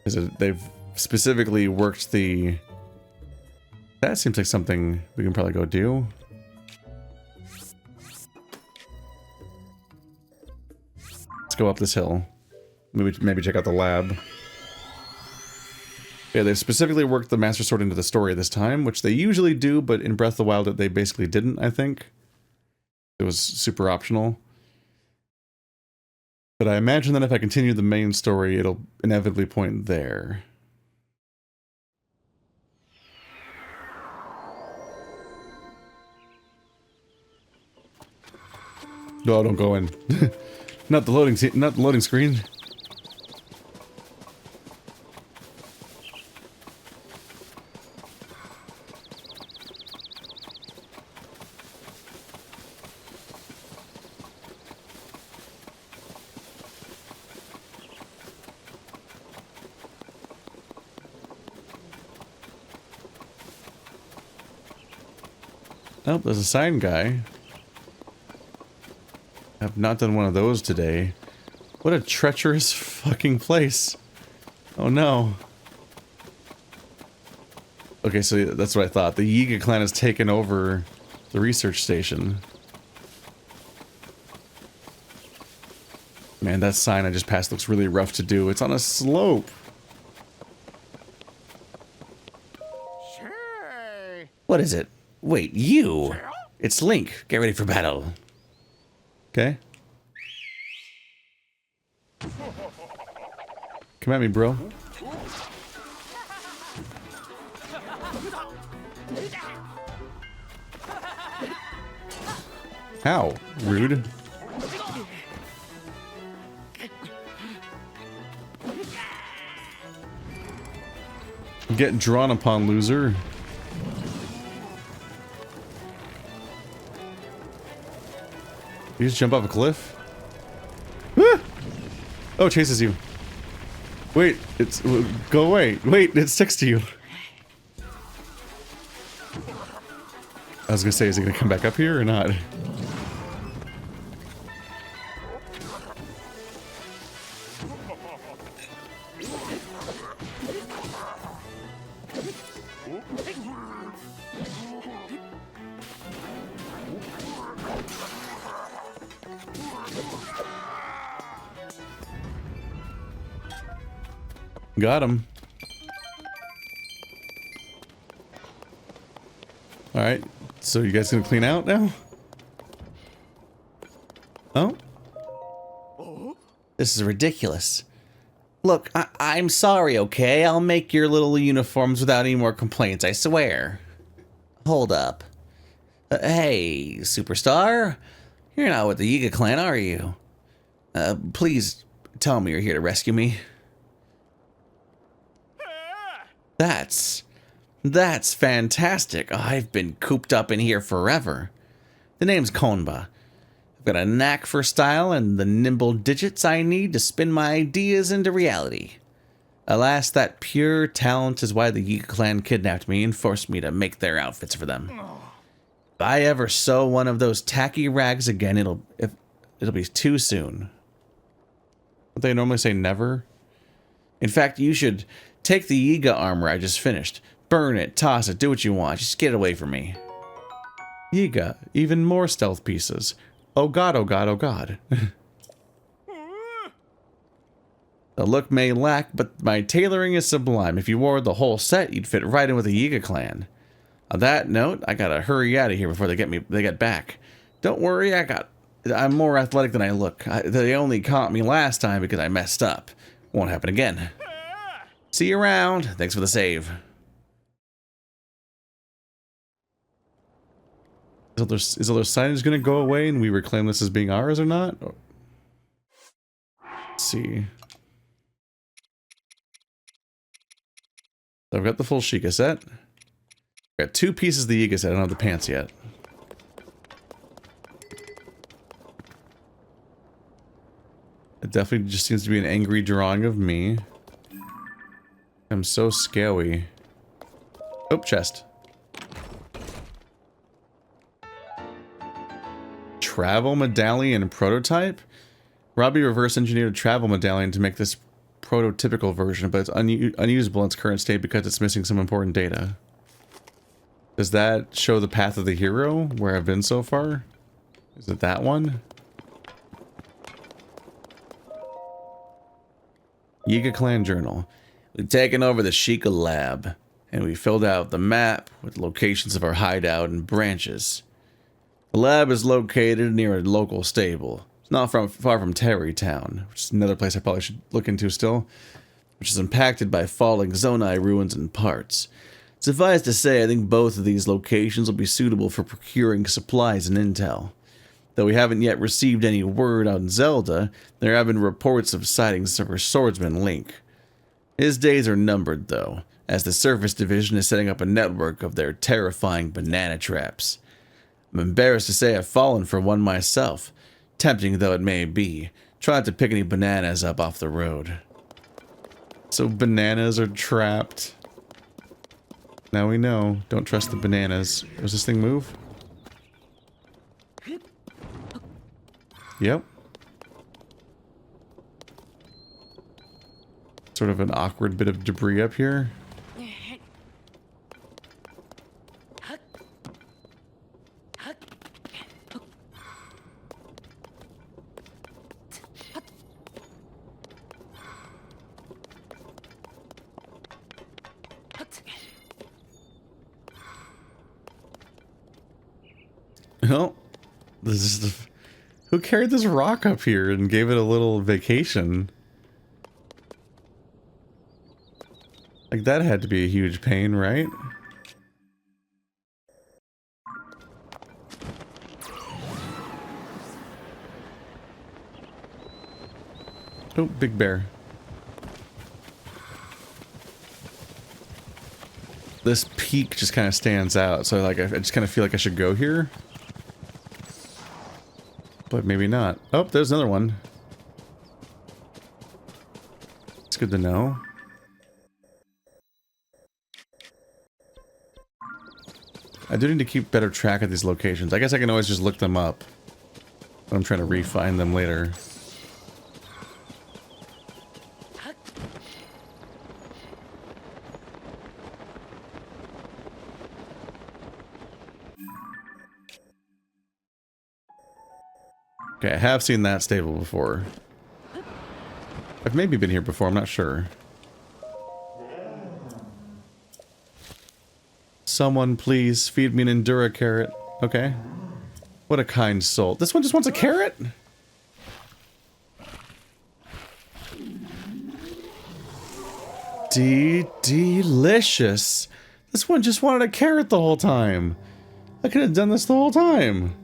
Because they've specifically worked the... That seems like something we can probably go do. Let's go up this hill. Maybe check out the lab. Yeah, they've specifically worked the Master Sword into the story this time, which they usually do, but in Breath of the Wild they basically didn't, I think. It was super optional. But I imagine that if I continue the main story, it'll inevitably point there. No, don't go in. Not the loading screen. Oh, there's a sign guy. I've not done one of those today. What a treacherous fucking place. Oh no. Okay, so that's what I thought. The Yiga clan has taken over the research station. Man, that sign I just passed looks really rough to do. It's on a slope. What is it? Wait, you! It's Link. Get ready for battle. Okay. Come at me, bro. How? Rude. Get drawn upon, loser. You just jump off a cliff? Ah! Oh, it chases you. Wait, it's... Go away. Wait, it sticks to you. I was gonna say, is he gonna come back up here or not? Got him. Alright, so you guys gonna clean out now? Oh? This is ridiculous. Look, I'm sorry, okay? I'll make your little uniforms without any more complaints, I swear. Hold up. Hey, superstar? You're not with the Yiga clan, are you? Please tell me you're here to rescue me. That's fantastic. I've been cooped up in here forever. The name's Konba. I've got a knack for style and the nimble digits I need to spin my ideas into reality. Alas, that pure talent is why the Yiga clan kidnapped me and forced me to make their outfits for them. If I ever sew one of those tacky rags again, it'll be too soon. Don't they normally say never? In fact, you should take the Yiga armor I just finished. Burn it, toss it, do what you want. Just get away from me. Yiga, even more stealth pieces. Oh god, oh god, oh god. The look may lack, but my tailoring is sublime. If you wore the whole set, you'd fit right in with the Yiga clan. On that note, I gotta hurry out of here before they get back. Don't worry, I'm more athletic than I look. They only caught me last time because I messed up. Won't happen again. See you around. Thanks for the save. Is other signage gonna go away and we reclaim this as being ours or not? Let's see. So I've got the full Sheikah set. I've got 2 pieces of the Yiga set. I don't have the pants yet. It definitely just seems to be an angry drawing of me. I'm so scary. Oh, chest. Travel medallion prototype? Robbie reverse engineered a travel medallion to make this prototypical version, but it's unusable in its current state because it's missing some important data. Does that show the path of the hero, where I've been so far? Is it that one? Yiga Clan Journal. We've taken over the Sheikah lab, and we filled out the map with locations of our hideout and branches. The lab is located near a local stable. It's not far from Terrytown, which is another place I probably should look into still, which is impacted by falling Zonai ruins and parts. Suffice to say, I think both of these locations will be suitable for procuring supplies and intel. Though we haven't yet received any word on Zelda, there have been reports of sightings of her swordsman Link. His days are numbered, though, as the Surface Division is setting up a network of their terrifying banana traps. I'm embarrassed to say I've fallen for one myself, tempting though it may be. Try not to pick any bananas up off the road. So bananas are trapped. Now we know. Don't trust the bananas. Does this thing move? Yep. Sort of an awkward bit of debris up here. Well, this is the... Who carried this rock up here and gave it a little vacation? Like, that had to be a huge pain, right? Oh, big bear. This peak just kind of stands out, so like I just kind of feel like I should go here. But maybe not. Oh, there's another one. It's good to know. I do need to keep better track of these locations. I guess I can always just look them up when I'm trying to re-find them later. Okay, I have seen that stable before. I've maybe been here before, I'm not sure. Someone please feed me an Endura carrot. Okay. What a kind soul. This one just wants a carrot? Delicious. This one just wanted a carrot the whole time. I could have done this the whole time.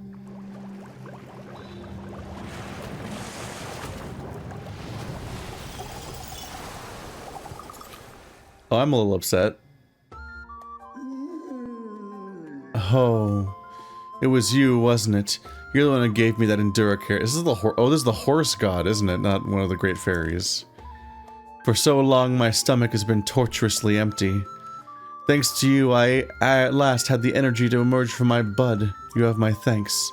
Oh, I'm a little upset. Oh, it was you, wasn't it? You're the one who gave me that Endura carrot. This is the this is the horse god, isn't it? Not one of the great fairies. For so long, my stomach has been torturously empty. Thanks to you, I at last had the energy to emerge from my bud. You have my thanks.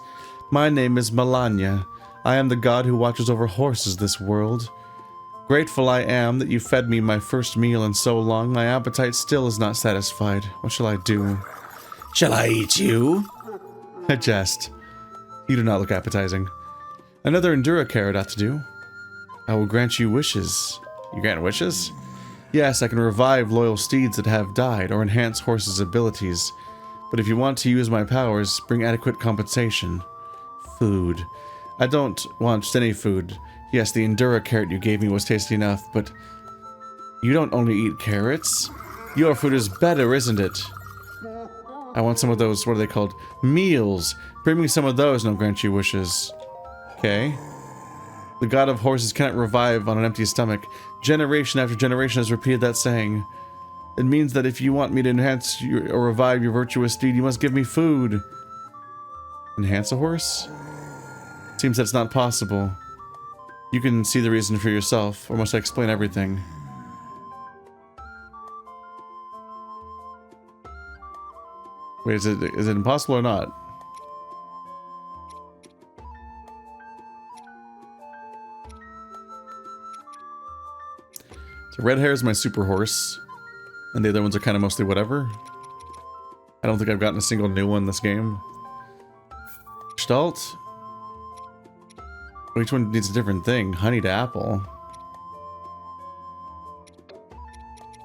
My name is Malanya. I am the god who watches over horses this world. Grateful I am that you fed me my first meal in so long. My appetite still is not satisfied. What shall I do? Shall I eat you? I jest. You do not look appetizing. Another Endura carrot ought to do. I will grant you wishes. You grant wishes? Yes, I can revive loyal steeds that have died, or enhance horses' abilities. But if you want to use my powers, bring adequate compensation. Food. I don't want just any food. Yes, the Endura carrot you gave me was tasty enough, but you don't only eat carrots. Your food is better, isn't it? I want some of those, what are they called? Meals. Bring me some of those and I'll grant you wishes. Okay. The god of horses cannot revive on an empty stomach. Generation after generation has repeated that saying. It means that if you want me to enhance or revive your virtuous steed, you must give me food. Enhance a horse? Seems that's not possible. You can see the reason for yourself, or must I explain everything? Wait, is it impossible or not? So red hair is my super horse, and the other ones are kind of mostly whatever. I don't think I've gotten a single new one this game. Gestalt? Each one needs a different thing. Honey to apple.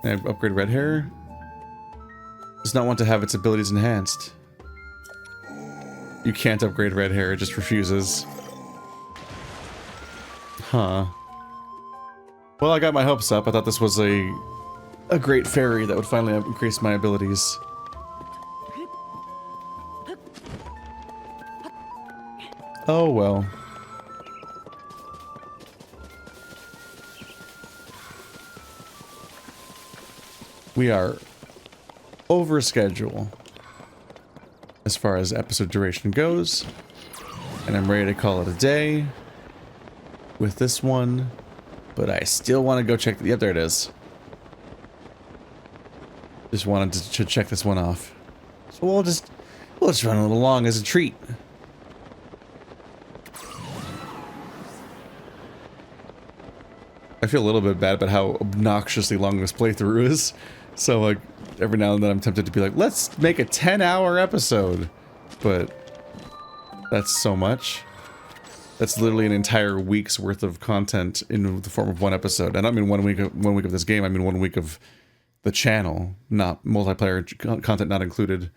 Can I upgrade red hair? Does not want to have its abilities enhanced. You can't upgrade red hair, it just refuses. Huh. Well, I got my hopes up. I thought this was a great fairy that would finally increase my abilities. Oh well. We are over schedule as far as episode duration goes, and I'm ready to call it a day with this one, but I still want to go check yep, there it is. Just wanted to check this one off. So we'll just run a little long as a treat. I feel a little bit bad about how obnoxiously long this playthrough is. So, like, every now and then I'm tempted to be like, let's make a 10-hour episode. But that's so much. That's literally an entire week's worth of content in the form of one episode. And I don't mean 1 week of this game, I mean 1 week of the channel, not multiplayer content not included.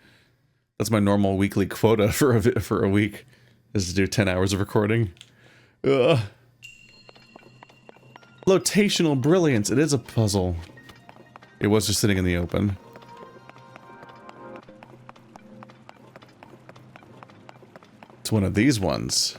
That's my normal weekly quota for a week, is to do 10 hours of recording. Ugh. Flotational brilliance. It is a puzzle. It was just sitting in the open. It's one of these ones.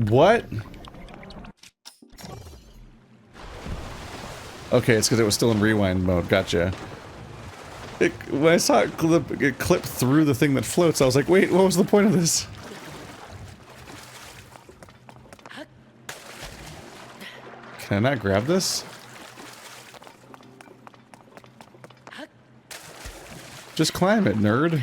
What? Okay, it's because it was still in rewind mode. Gotcha. When I saw it clip through the thing that floats, I was like, wait, what was the point of this? Can I not grab this? Just climb it, nerd.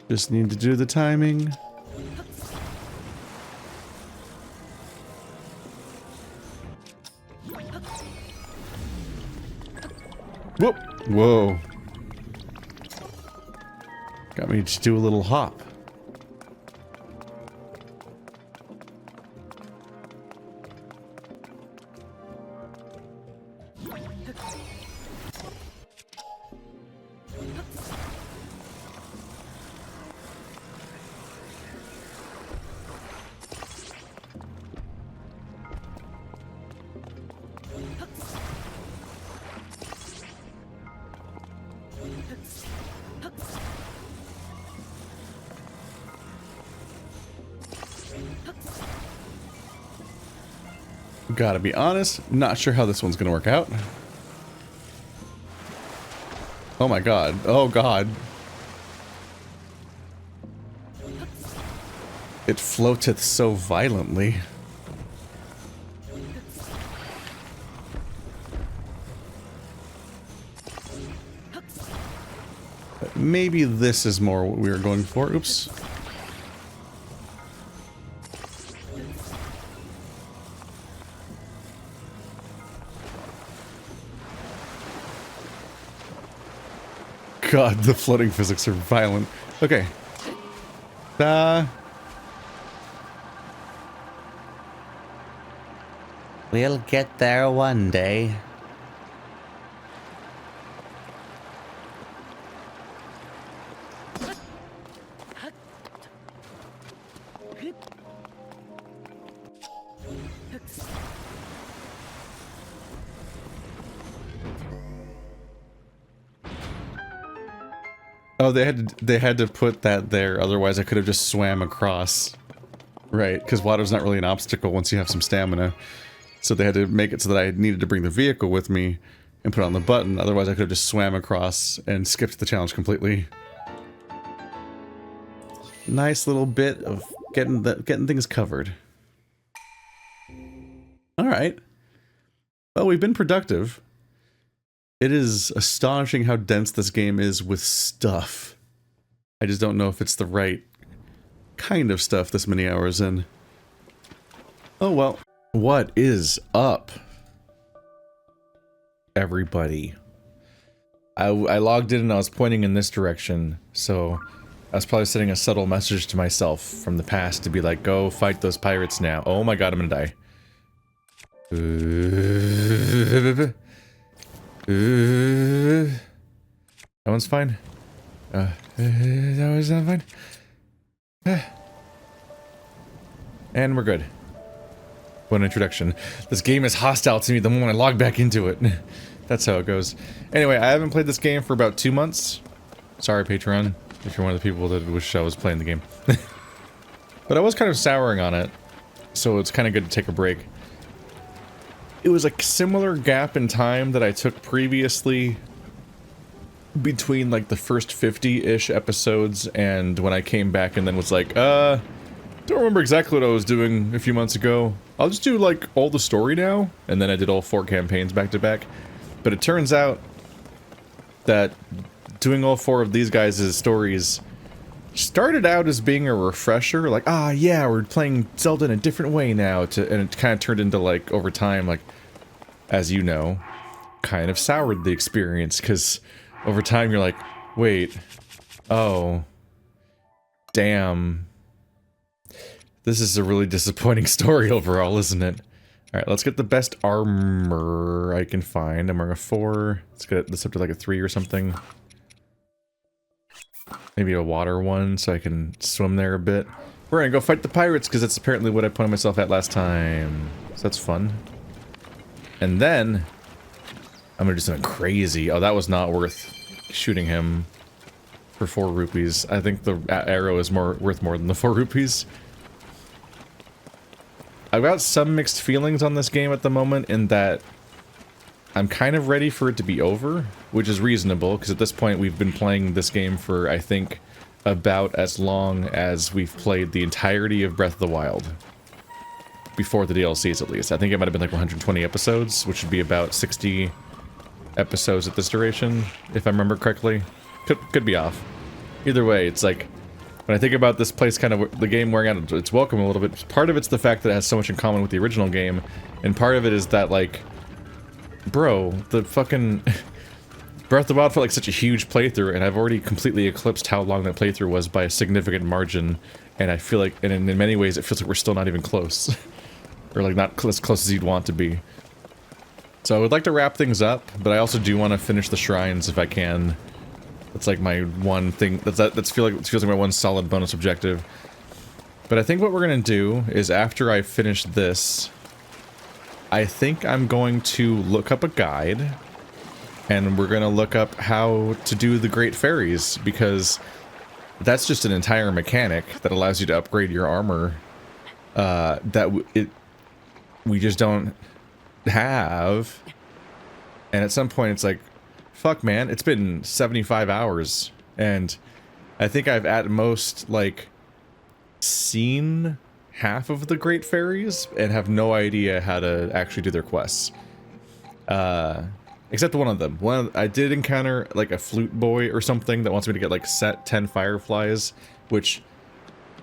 Just need to do the timing. Whoop! Whoa. Got me to do a little hop. Gotta be honest, not sure how this one's gonna work out. Oh my god. Oh god. It floateth so violently. But maybe this is more what we were going for. Oops. God, the floating physics are violent. Okay. We'll get there one day. Oh, they had to put that there, otherwise I could have just swam across. Right, because water's not really an obstacle once you have some stamina. So they had to make it so that I needed to bring the vehicle with me and put on the button, otherwise I could have just swam across and skipped the challenge completely. Nice little bit of getting things covered. Alright. Well, we've been productive. It is astonishing how dense this game is with stuff. I just don't know if it's the right kind of stuff this many hours in. Oh well. What is up, everybody? I logged in and I was pointing in this direction, so I was probably sending a subtle message to myself from the past to be like, go fight those pirates now. Oh my god, I'm gonna die. That one's fine. That one's not fine. And we're good. What an introduction. This game is hostile to me the moment I log back into it. That's how it goes. Anyway, I haven't played this game for about 2 months. Sorry, Patreon, if you're one of the people that wish I was playing the game. But I was kind of souring on it, so it's kind of good to take a break. It was a similar gap in time that I took previously between like the first 50-ish episodes and when I came back and then was like, don't remember exactly what I was doing a few months ago. I'll just do like all the story now. And then I did all 4 campaigns back to back. But it turns out that doing all 4 of these guys' stories started out as being a refresher, like, ah, yeah, we're playing Zelda in a different way now, and it kind of turned into, like, over time, like, as you know, kind of soured the experience, because over time you're like, wait, oh, damn, this is a really disappointing story overall, isn't it? Alright, let's get the best armor I can find. I'm wearing a 4, let's get this up to like a 3 or something. Maybe a water one, so I can swim there a bit. We're gonna go fight the pirates, because that's apparently what I pointed myself at last time. So that's fun. And then, I'm gonna do something crazy. Oh, that was not worth shooting him for 4 rupees. I think the arrow is worth more than the 4 rupees. I've got some mixed feelings on this game at the moment, in that I'm kind of ready for it to be over, which is reasonable, because at this point we've been playing this game for, I think, about as long as we've played the entirety of Breath of the Wild. Before the DLCs, at least. I think it might have been like 120 episodes, which would be about 60 episodes at this duration, if I remember correctly. Could be off. Either way, it's like, when I think about this place kind of, the game wearing out its welcome a little bit, part of it's the fact that it has so much in common with the original game, and part of it is that, like, bro, the fucking Breath of the Wild felt like such a huge playthrough, and I've already completely eclipsed how long that playthrough was by a significant margin, and I feel like, and in many ways, it feels like we're still not even close. Or like, not as close as you'd want to be. So I would like to wrap things up, but I also do want to finish the shrines if I can. That's like my one thing, it feels like my one solid bonus objective. But I think what we're gonna do is, after I finish this, I think I'm going to look up a guide And we're going to look up how to do the Great Fairies, because that's just an entire mechanic that allows you to upgrade your armor we just don't have. And at some point it's like, fuck man, it's been 75 hours and I think I've at most like seen half of the Great Fairies and have no idea how to actually do their quests. Except one of them. I did encounter like a flute boy or something that wants me to get like set 10 fireflies, which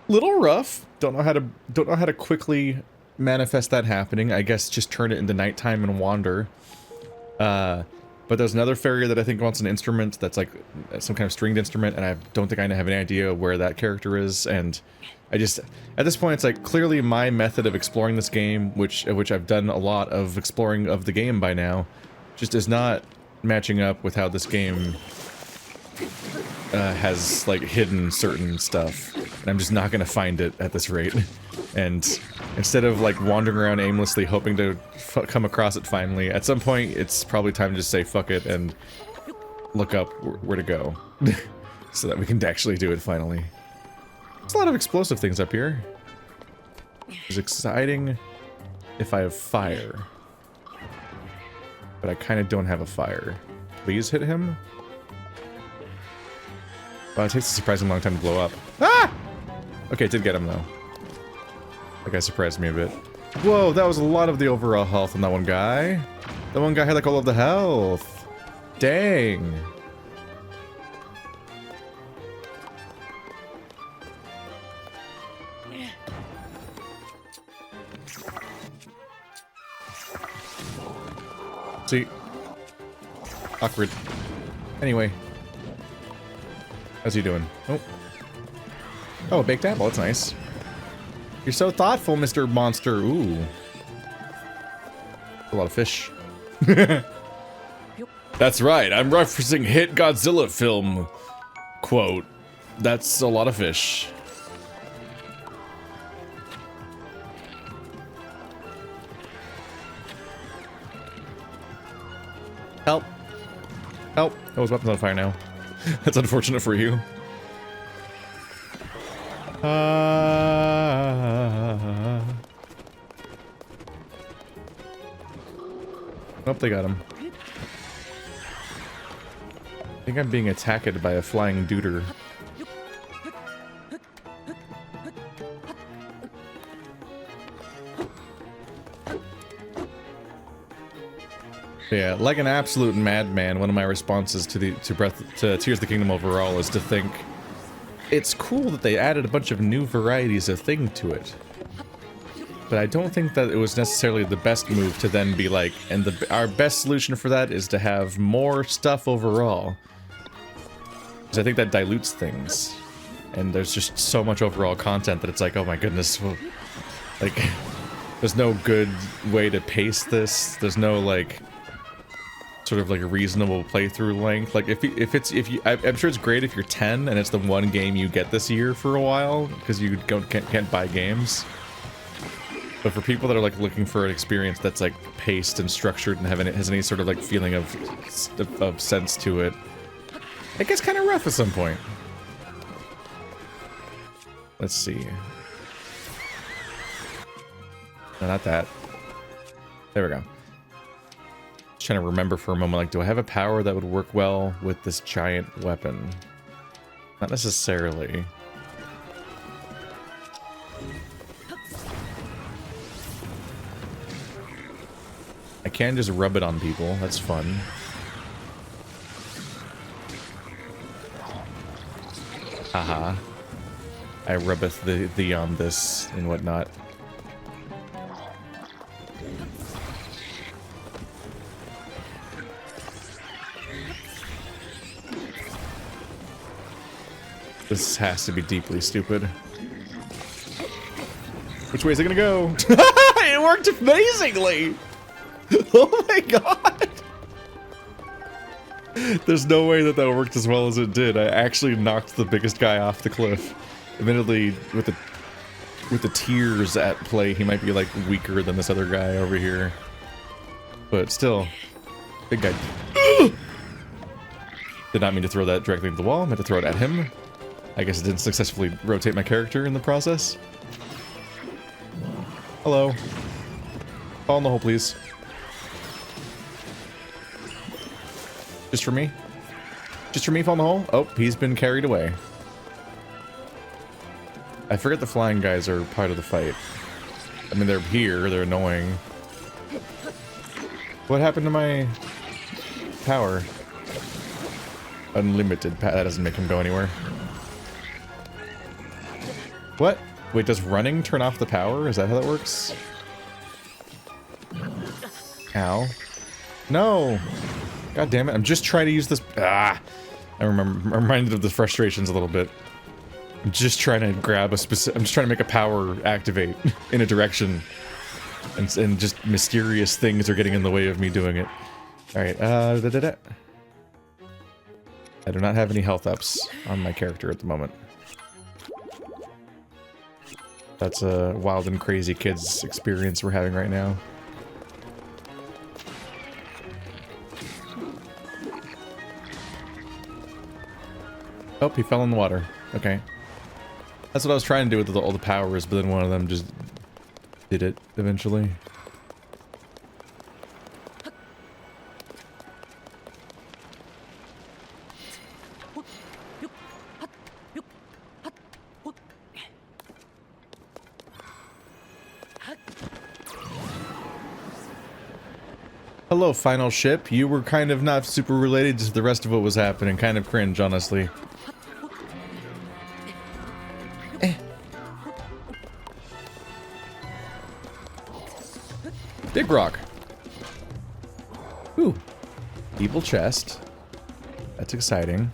little rough. Don't know how to quickly manifest that happening. I guess just turn it into nighttime and wander. But there's another fairy that I think wants an instrument that's like some kind of stringed instrument, and I don't think I have any idea where that character is. And I just, at this point, it's like clearly my method of exploring this game, which I've done a lot of exploring of the game by now, just is not matching up with how this game has like hidden certain stuff, and I'm just not gonna find it at this rate. And instead of like wandering around aimlessly hoping to come across it finally, at some point it's probably time to just say fuck it and look up where to go so that we can actually do it finally. There's a lot of explosive things up here. It's exciting if I have fire, but I kind of don't have a fire. Please hit him. Well, it takes a surprisingly long time to blow up. Ah! Okay, it did get him though. That guy surprised me a bit. Whoa, that was a lot of the overall health on that one guy. That one guy had like all of the health. Dang. See? Awkward. Anyway. How's he doing? Oh. Oh, a baked apple, that's nice. You're so thoughtful, Mr. Monster. Ooh. A lot of fish. That's right, I'm referencing hit Godzilla film quote. That's a lot of fish. Help. Help. Oh, his weapon's on fire now. That's unfortunate for you. Oh, they got him. I think I'm being attacked by a flying duder. Yeah, like an absolute madman, one of my responses to Tears of the Kingdom overall is to think it's cool that they added a bunch of new varieties of thing to it. But I don't think that it was necessarily the best move to then be like, and our best solution for that is to have more stuff overall. Because I think that dilutes things. And there's just so much overall content that it's like, oh my goodness, well, like, there's no good way to pace this. There's no, like, sort of like a reasonable playthrough length. Like I'm sure it's great if you're 10 and it's the one game you get this year for a while because you can't buy games. But for people that are like looking for an experience that's like paced and structured and has any sort of like feeling of sense to it, it gets kind of rough at some point. Let's see. No, not that. There we go. Trying to remember for a moment, like, do I have a power that would work well with this giant weapon? Not necessarily. I can just rub it on people, that's fun. Haha. I rubbeth thee on this and whatnot. This has to be deeply stupid. Which way is it gonna go? It worked amazingly! Oh my god! There's no way that worked as well as it did. I actually knocked the biggest guy off the cliff. Admittedly, with the tears at play, he might be like weaker than this other guy over here. But still, big guy. Did not mean to throw that directly into the wall. I meant to throw it at him. I guess it didn't successfully rotate my character in the process. Hello. Fall in the hole, please. Just for me? Just for me, fall in the hole? Oh, he's been carried away. I forget the flying guys are part of the fight. I mean, they're here, they're annoying. What happened to my power? Unlimited that doesn't make him go anywhere. What? Wait, does running turn off the power? Is that how that works? Ow. No! God damn it, I'm just trying to use this. Ah! I'm reminded of the frustrations a little bit. I'm just trying to grab a specific. I'm just trying to make a power activate in a direction. And just mysterious things are getting in the way of me doing it. Alright, I do not have any health ups on my character at the moment. That's a wild and crazy kids experience we're having right now. Oh, he fell in the water. Okay. That's what I was trying to do with all the powers, but then one of them just did it eventually. Hello, final ship. You were kind of not super related to the rest of what was happening. Kind of cringe, honestly. Big rock. Ooh. Evil chest. That's exciting.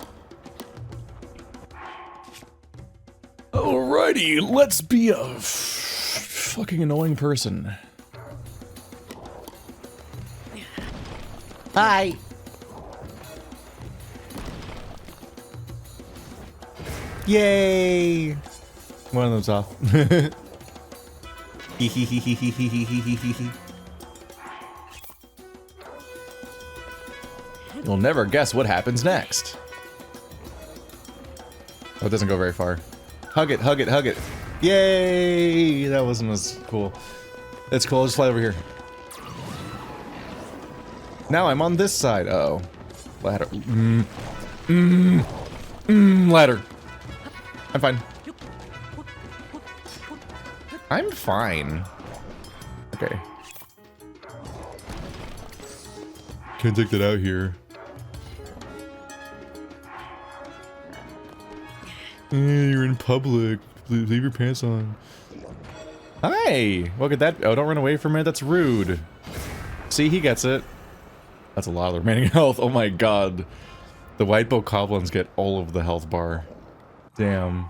Alrighty, let's be a fucking annoying person. Hi. Yay! One of them's off. You'll never guess what happens next. Oh, it doesn't go very far. Hug it, hug it, hug it. Yay! That wasn't as cool. It's cool, I'll just fly over here. Now I'm on this side. Uh-oh. Ladder. Ladder. I'm fine. I'm fine. Okay. Can't take that out here. You're in public. Leave your pants on. Hi! Look at that. Oh, don't run away from it. That's rude. See, he gets it. That's a lot of the remaining health. Oh my god. The white bow goblins get all of the health bar. Damn.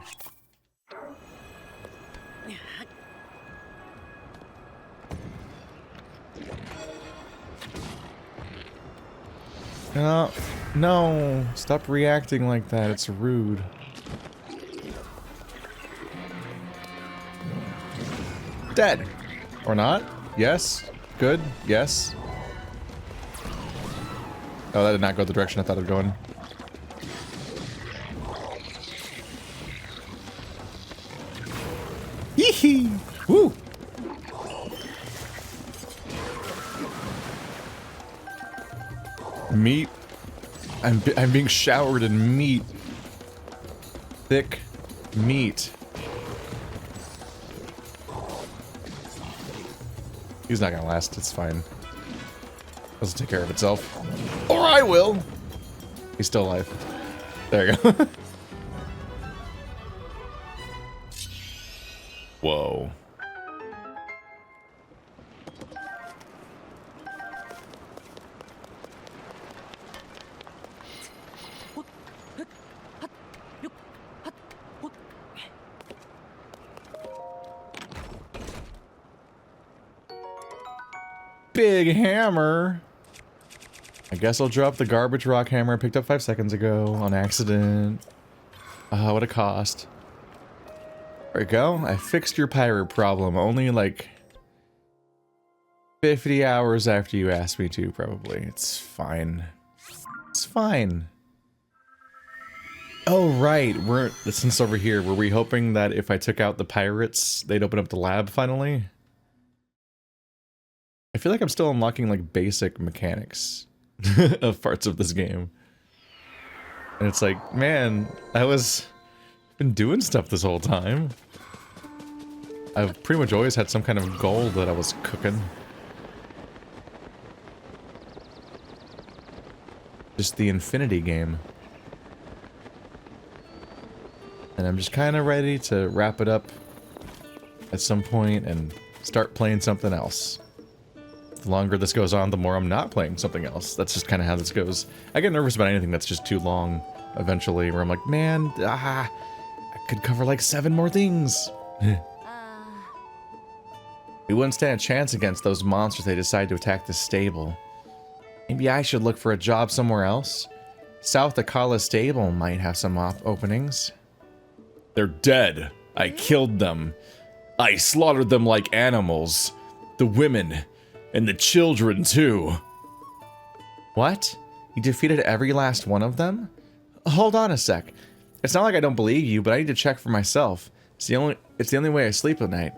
No. No. Stop reacting like that. It's rude. Dead. Or not? Yes. Good. Yes. Oh, that did not go the direction I thought it would go in. Yee-hee! Woo! Meat. I'm being showered in meat. Thick meat. He's not gonna last, it's fine. Doesn't take care of itself. Or I will! He's still alive. There you go. Whoa. Big hammer. I guess I'll drop the garbage rock hammer I picked up 5 seconds ago on accident. Ah, what a cost. There we go. I fixed your pirate problem only like 50 hours after you asked me to, probably. It's fine. It's fine. Oh, right. Since over here, were we hoping that if I took out the pirates, they'd open up the lab finally? I feel like I'm still unlocking, like, basic mechanics of parts of this game. And it's like, man, been doing stuff this whole time. I've pretty much always had some kind of goal that I was cooking. Just the infinity game. And I'm just kind of ready to wrap it up at some point and start playing something else. The longer this goes on, the more I'm not playing something else. That's just kind of how this goes. I get nervous about anything that's just too long eventually, where I'm like, man, I could cover like 7 more things. We wouldn't stand a chance against those monsters they decide to attack the stable. Maybe I should look for a job somewhere else. South Akala stable might have some openings. They're dead. I killed them. I slaughtered them like animals. The women. And the children, too. What? You defeated every last one of them? Hold on a sec. It's not like I don't believe you, but I need to check for myself. It's the only way I sleep at night.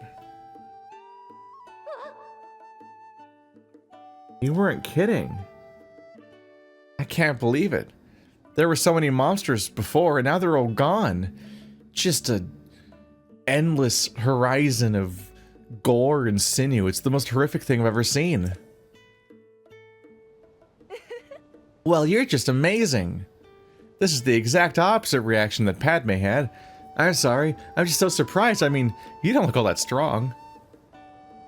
You weren't kidding. I can't believe it. There were so many monsters before, and now they're all gone. Just a endless horizon of gore and sinew. It's the most horrific thing I've ever seen. Well, you're just amazing. This is the exact opposite reaction that Padme had. I'm sorry, I'm just so surprised. I mean, you don't look all that strong.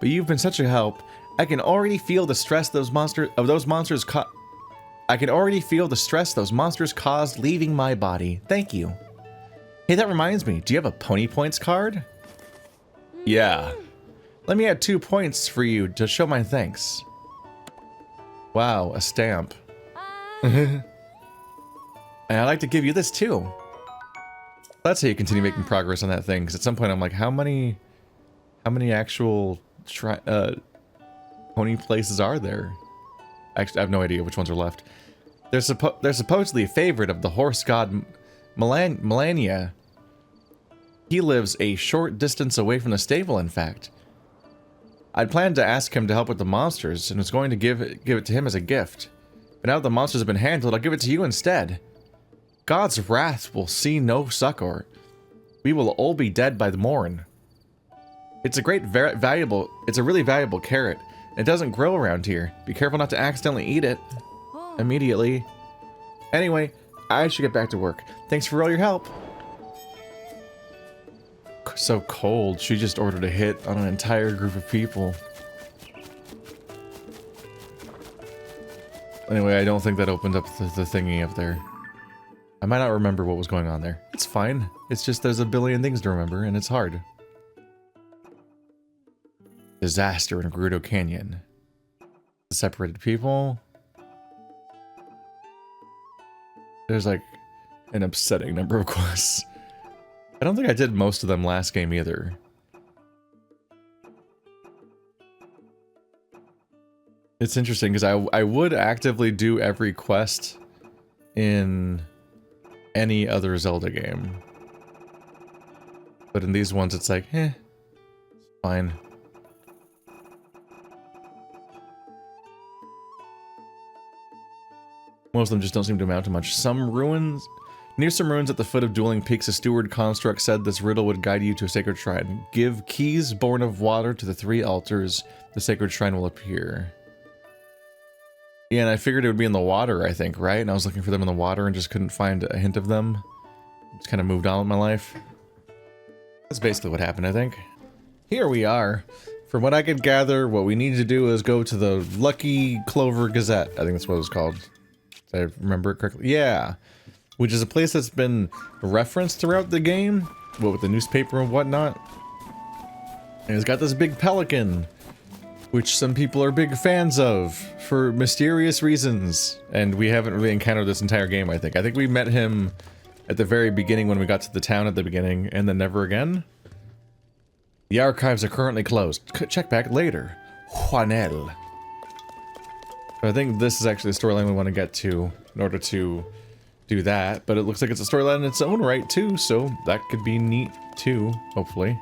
But you've been such a help. I can already feel the stress those monsters caused leaving my body. Thank you. Hey, that reminds me, do you have a Pony Points card? Yeah. Let me add 2 points for you to show my thanks. Wow, a stamp. And I'd like to give you this too. That's how you continue making progress on that thing, because at some point I'm like, how many actual pony places are there? Actually, I have no idea which ones are left. They're supposedly a favorite of the horse god Melania. He lives a short distance away from the stable, in fact. I'd planned to ask him to help with the monsters, and was going to give it to him as a gift. But now that the monsters have been handled, I'll give it to you instead. God's wrath will see no succor. We will all be dead by the morn. It's a really valuable carrot. It doesn't grow around here. Be careful not to accidentally eat it. Immediately. Anyway, I should get back to work. Thanks for all your help. So cold. She just ordered a hit on an entire group of people. Anyway, I don't think that opened up the thingy up there. I might not remember what was going on there. It's fine. It's just there's a billion things to remember, and it's hard. Disaster in Gerudo Canyon. Separated people. There's like an upsetting number of quests. I don't think I did most of them last game either. It's interesting because I would actively do every quest in any other Zelda game. But in these ones it's like, it's fine. Most of them just don't seem to amount to much. Near some ruins at the foot of Dueling Peaks, a steward construct said this riddle would guide you to a sacred shrine. Give keys born of water to the 3 altars. The sacred shrine will appear. Yeah, and I figured it would be in the water, I think, right? And I was looking for them in the water and just couldn't find a hint of them. Just kind of moved on with my life. That's basically what happened, I think. Here we are. From what I could gather, what we need to do is go to the Lucky Clover Gazette. I think that's what it was called. Did I remember it correctly? Yeah. Which is a place that's been referenced throughout the game. What, with the newspaper and whatnot. And it's got this big pelican, which some people are big fans of for mysterious reasons. And we haven't really encountered this entire game, I think. I think we met him at the very beginning when we got to the town at the beginning, and then never again. The archives are currently closed. Check back later. Juanel. I think this is actually the storyline we want to get to in order to do that, but it looks like it's a storyline in its own right too, so that could be neat too, hopefully.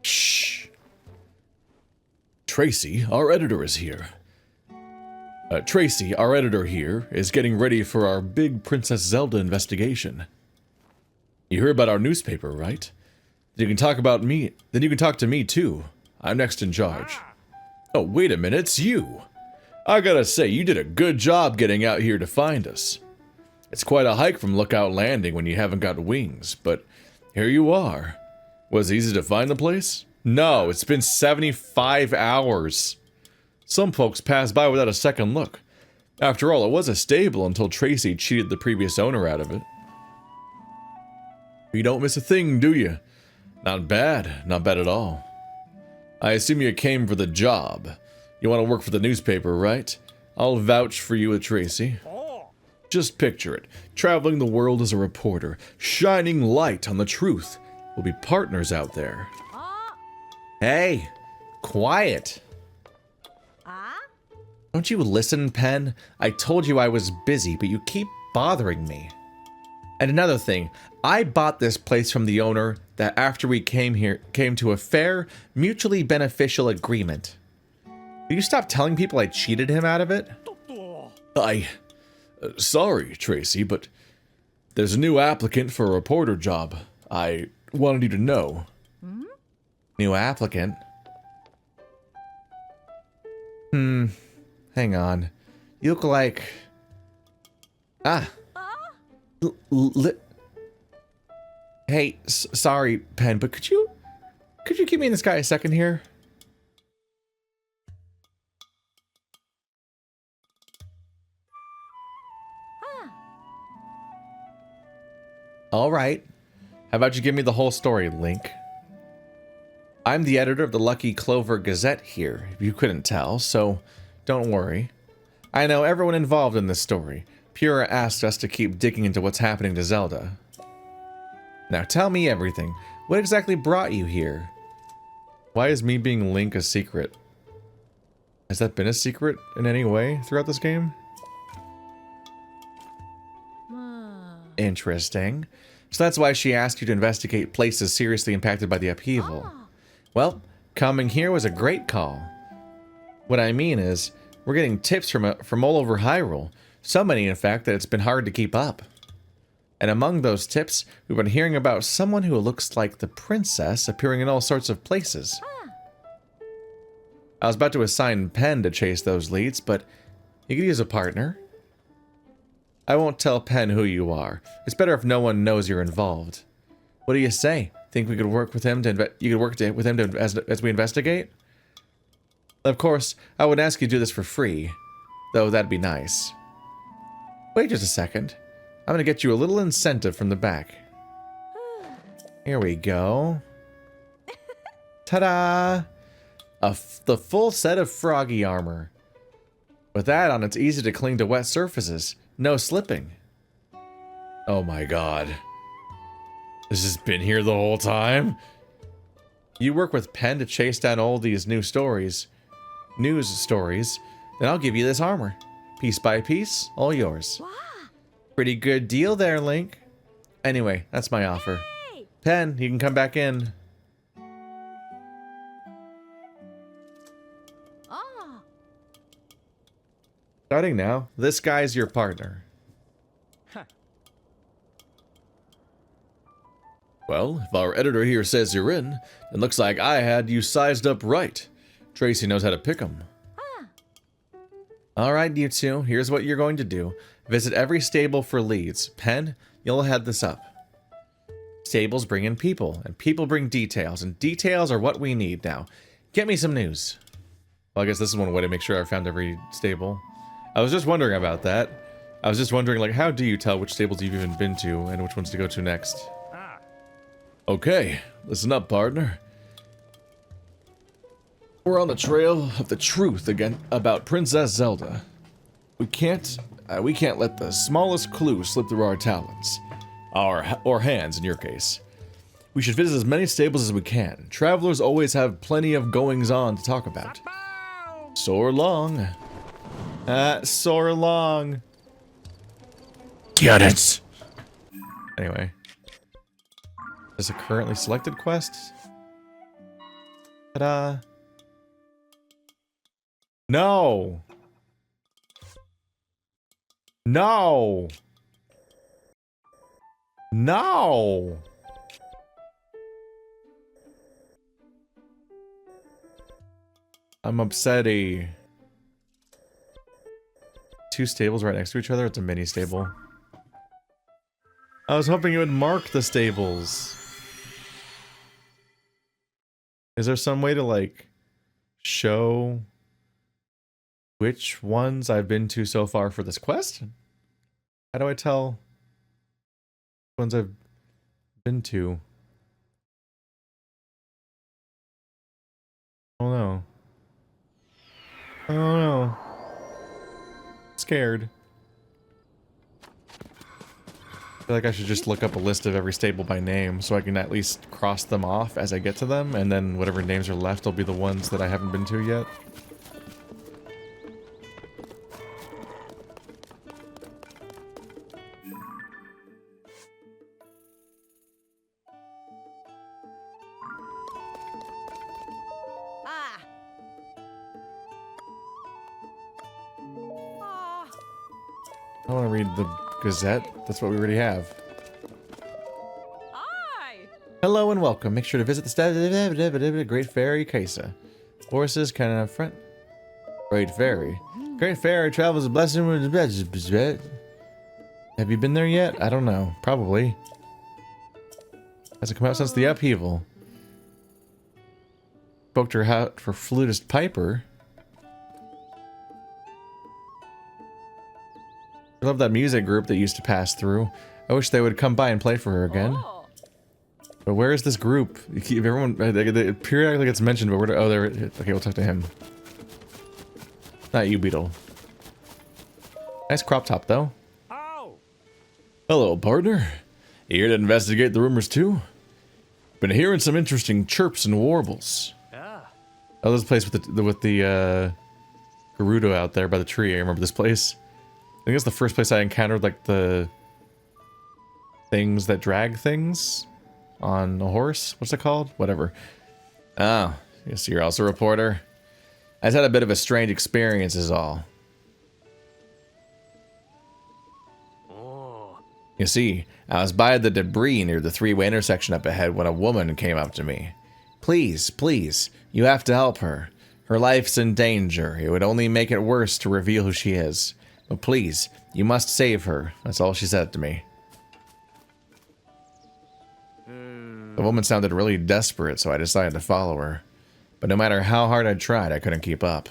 Shh. Tracy, our editor is here. Tracy, our editor here, is getting ready for our big Princess Zelda investigation. You heard about our newspaper, right? You can talk about me, then you can talk to me too. I'm next in charge. Oh, wait a minute, it's you. I gotta say, you did a good job getting out here to find us. It's quite a hike from Lookout Landing when you haven't got wings, but here you are. Was it easy to find the place? No, it's been 75 hours. Some folks passed by without a second look. After all, it was a stable until Tracy cheated the previous owner out of it. You don't miss a thing, do you? Not bad at all. I assume you came for the job. You want to work for the newspaper, right? I'll vouch for you with Tracy. Just picture it, traveling the world as a reporter, shining light on the truth. We'll be partners out there. Hey, quiet. Don't you listen, Penn? I told you I was busy, but you keep bothering me. And another thing, I bought this place from the owner that after we came to a fair, mutually beneficial agreement. Will you stop telling people I cheated him out of it? Sorry, Tracy, but there's a new applicant for a reporter job. I wanted you to know. New applicant? Hang on. You look like... Hey, sorry, Penn, but could you give me this guy a second here? All right. How about you give me the whole story, Link? I'm the editor of the Lucky Clover Gazette here, if you couldn't tell, so don't worry. I know everyone involved in this story. Pura asked us to keep digging into what's happening to Zelda. Now tell me everything. What exactly brought you here? Why is me being Link a secret? Has that been a secret in any way throughout this game? Interesting. So that's why she asked you to investigate places seriously impacted by the upheaval. Well, coming here was a great call. What I mean is, we're getting tips from all over Hyrule. So many, in fact, that it's been hard to keep up. And among those tips, we've been hearing about someone who looks like the princess appearing in all sorts of places. I was about to assign Penn to chase those leads, but you could use a partner. I won't tell Penn who you are. It's better if no one knows you're involved. What do you say? Think we could work with him as we investigate? Of course, I would ask you to do this for free, though that'd be nice. Wait just a second. I'm gonna get you a little incentive from the back. Here we go. Ta-da! The full set of froggy armor. With that on, it's easy to cling to wet surfaces. No slipping. Oh my god. This has been here the whole time? You work with Penn to chase down all these news stories, then I'll give you this armor. Piece by piece, all yours. Wow. Pretty good deal there, Link. Anyway, that's my offer. Hey. Penn, you can come back in. Oh. Starting now, this guy's your partner. Huh. Well, if our editor here says you're in, it looks like I had you sized up right. Tracy knows how to pick 'em. Alright, you two, here's what you're going to do. Visit every stable for leads. Penn, you'll head this up. Stables bring in people, and people bring details, and details are what we need now. Get me some news. Well, I guess this is one way to make sure I found every stable. I was just wondering about that. I was just wondering, like, how do you tell which stables you've even been to, and which ones to go to next? Okay, listen up, partner. We're on the trail of the truth again about Princess Zelda. We can't let the smallest clue slip through our talons, or hands in your case. We should visit as many stables as we can. Travelers always have plenty of goings-on to talk about. Soar along. Soar along. get it. Anyway. Is a currently selected quest? Ta-da. No! No! No! I'm upsetty. Two stables right next to each other? It's a mini stable. I was hoping it would mark the stables. Is there some way to, like, show which ones I've been to so far for this quest? How do I tell which ones I've been to? I don't know. I don't know. Scared. I feel like I should just look up a list of every stable by name so I can at least cross them off as I get to them, and then whatever names are left will be the ones that I haven't been to yet. I want to read the Gazette. That's what we already have. Hi. Hello and welcome. Make sure to visit the Great Fairy Kaisa. Horses kind of up front. Great Fairy. Great Fairy travels a blessing with the. Have you been there yet? I don't know. Probably. Hasn't come out since the upheaval. Spoke to her out for flutist Piper. I love that music group that used to pass through. I wish they would come by and play for her again. Oh. But where is this group? You keep everyone. They periodically gets mentioned, but where? Oh, there. Okay, we'll talk to him. Not you, Beetle. Nice crop top, though. Oh. Hello, partner. You here to investigate the rumors too? Been hearing some interesting chirps and warbles. Yeah. Oh, this place with the Gerudo out there by the tree. I remember this place. I think it's the first place I encountered, like, the things that drag things on a horse. What's it called? Whatever. Oh, yes, you're also a reporter. I just had a bit of a strange experience is all. Oh. You see, I was by the debris near the three-way intersection up ahead when a woman came up to me. Please, please, you have to help her. Her life's in danger. It would only make it worse to reveal who she is. But please, you must save her. That's all she said to me. The woman sounded really desperate, so I decided to follow her. But no matter how hard I tried, I couldn't keep up.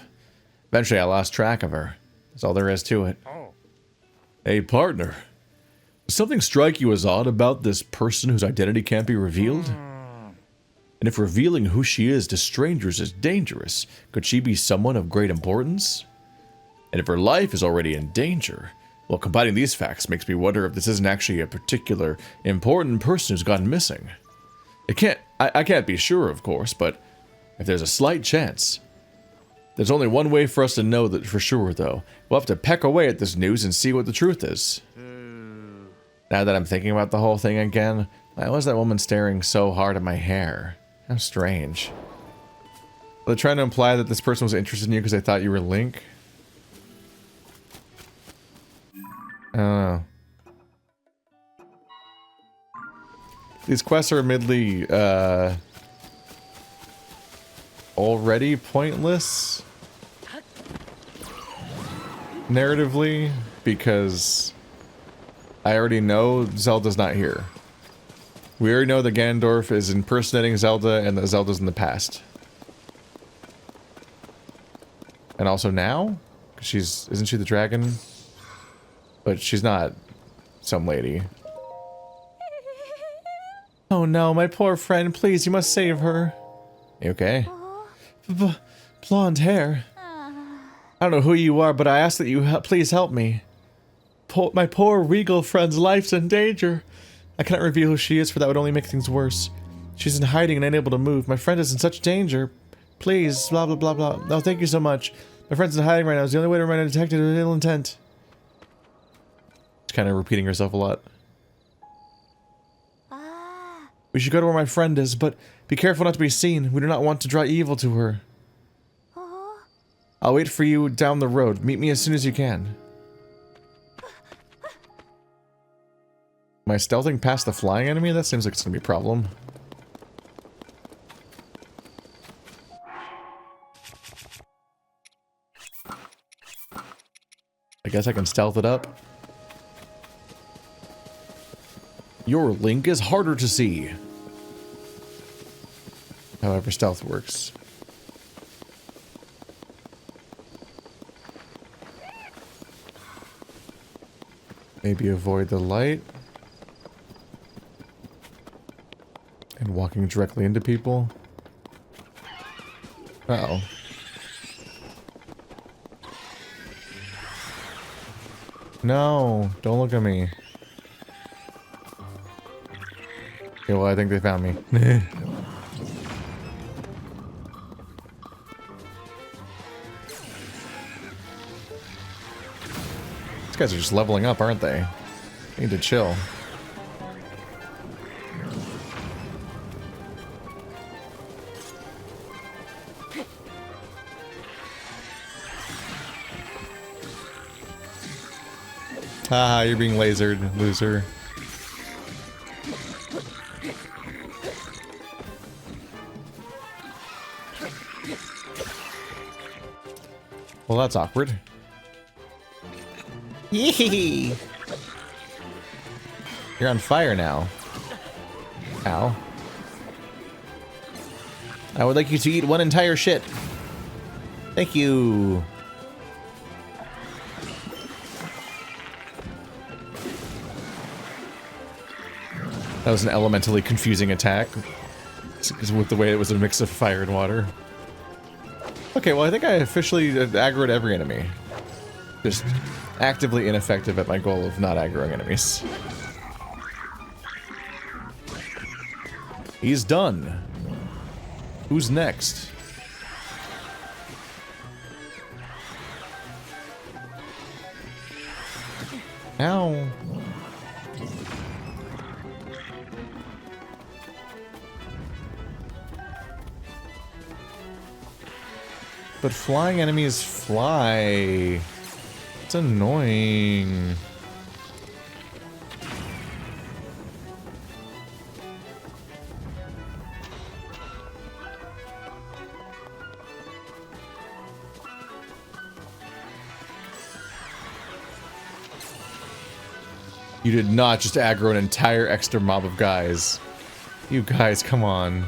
Eventually, I lost track of her. That's all there is to it. Oh. Hey, partner. Does something strike you as odd about this person whose identity can't be revealed? And if revealing who she is to strangers is dangerous, could she be someone of great importance? And if her life is already in danger, well, combining these facts makes me wonder if this isn't actually a particular important person who's gone missing. I can't be sure, of course, but if there's a slight chance. There's only one way for us to know that for sure, though. We'll have to peck away at this news and see what the truth is. Now that I'm thinking about the whole thing again, why was that woman staring so hard at my hair? How strange. They're trying to imply that this person was interested in you because they thought you were Link. I don't know. These quests are admittedly, already pointless. Narratively, because I already know Zelda's not here. We already know that Ganondorf is impersonating Zelda and that Zelda's in the past. And also now? 'Cause isn't she the dragon? But she's not some lady. Oh no, my poor friend, please, you must save her. You okay? Blonde hair. I don't know who you are, but I ask that you please help me. My poor regal friend's life's in danger. I cannot reveal who she is, for that would only make things worse. She's in hiding and unable to move. My friend is in such danger. Please, blah blah blah blah. No, thank you so much. My friend's in hiding right now. It's the only way to remain undetected with ill intent. kind of repeating herself a lot. We should go to where my friend is, but be careful not to be seen. We do not want to draw evil to her. I'll wait for you down the road. Meet me as soon as you can. Am I stealthing past the flying enemy? That seems like it's gonna be a problem. I guess I can stealth it up. Your link is harder to see. However stealth works. Maybe avoid the light. And walking directly into people. Uh-oh. No, don't look at me. Okay, well, I think they found me. These guys are just leveling up, aren't they? They need to chill. Haha, you're being lasered, loser. Well, that's awkward. Yee! You're on fire now. Ow. I would like you to eat one entire shit. Thank you. That was an elementally confusing attack. With the way it was a mix of fire and water. Okay, well I think I officially aggroed every enemy. Just actively ineffective at my goal of not aggroing enemies. He's done. Who's next? Ow. But flying enemies fly. It's annoying. You did not just aggro an entire extra mob of guys. You guys, come on.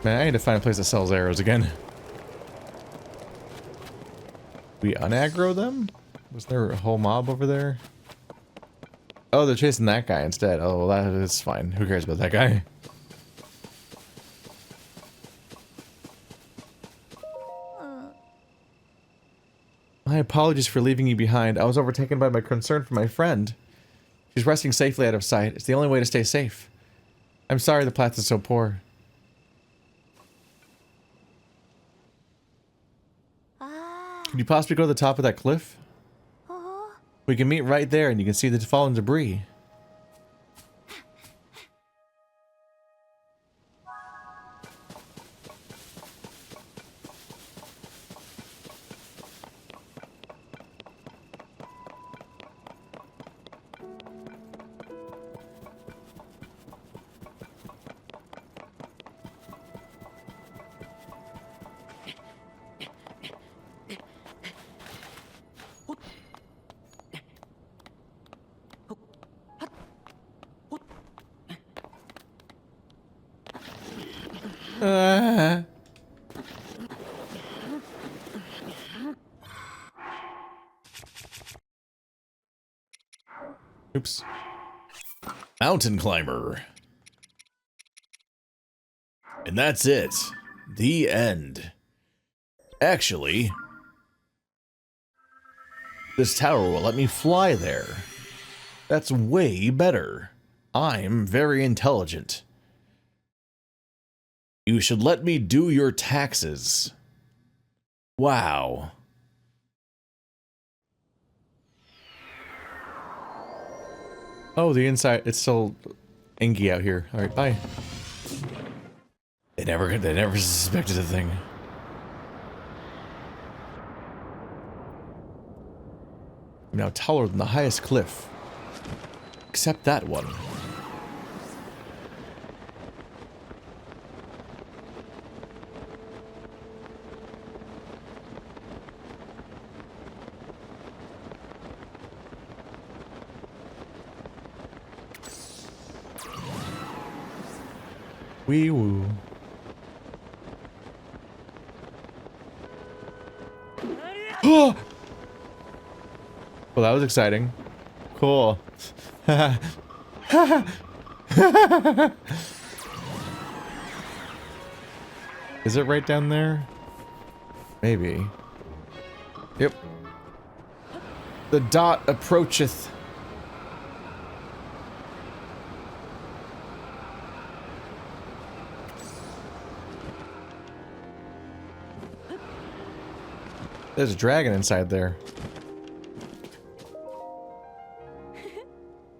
Man, I need to find a place that sells arrows again. We unaggro them? Was there a whole mob over there? Oh, they're chasing that guy instead. Oh, well, that is fine. Who cares about that guy? My apologies for leaving you behind. I was overtaken by my concern for my friend. She's resting safely out of sight. It's the only way to stay safe. I'm sorry the path is so poor. Could you possibly go to the top of that cliff? We can meet right there and you can see the fallen debris. Oops. Mountain climber. And that's it. The end. Actually, this tower will let me fly there. That's way better. I'm very intelligent. You should let me do your taxes. Wow. Oh, the inside, it's still inky out here. Alright, bye. They never suspected a thing. I'm now taller than the highest cliff. Except that one. Wee woo. Oh! Well, that was exciting. Cool. Is it right down there? Maybe. Yep. The dot approacheth. There's a dragon inside there.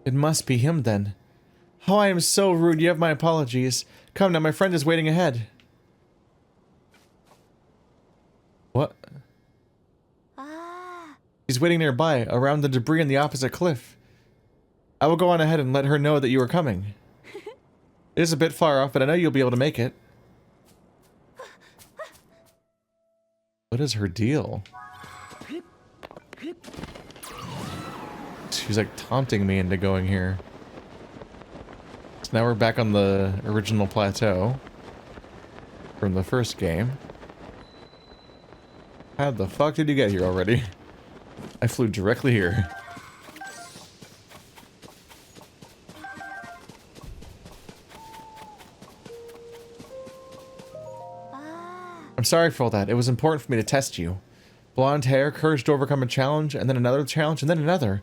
It must be him then. Oh, I am so rude. You have my apologies. Come now, my friend is waiting ahead. What? He's waiting nearby, around the debris on the opposite cliff. I will go on ahead and let her know that you are coming. It is a bit far off, but I know you'll be able to make it. What is her deal? She's like taunting me into going here. So now we're back on the original plateau from the first game. How the fuck did you get here already? I flew directly here. I'm sorry for all that. It was important for me to test you. Blonde hair, courage to overcome a challenge, and then another challenge, and then another.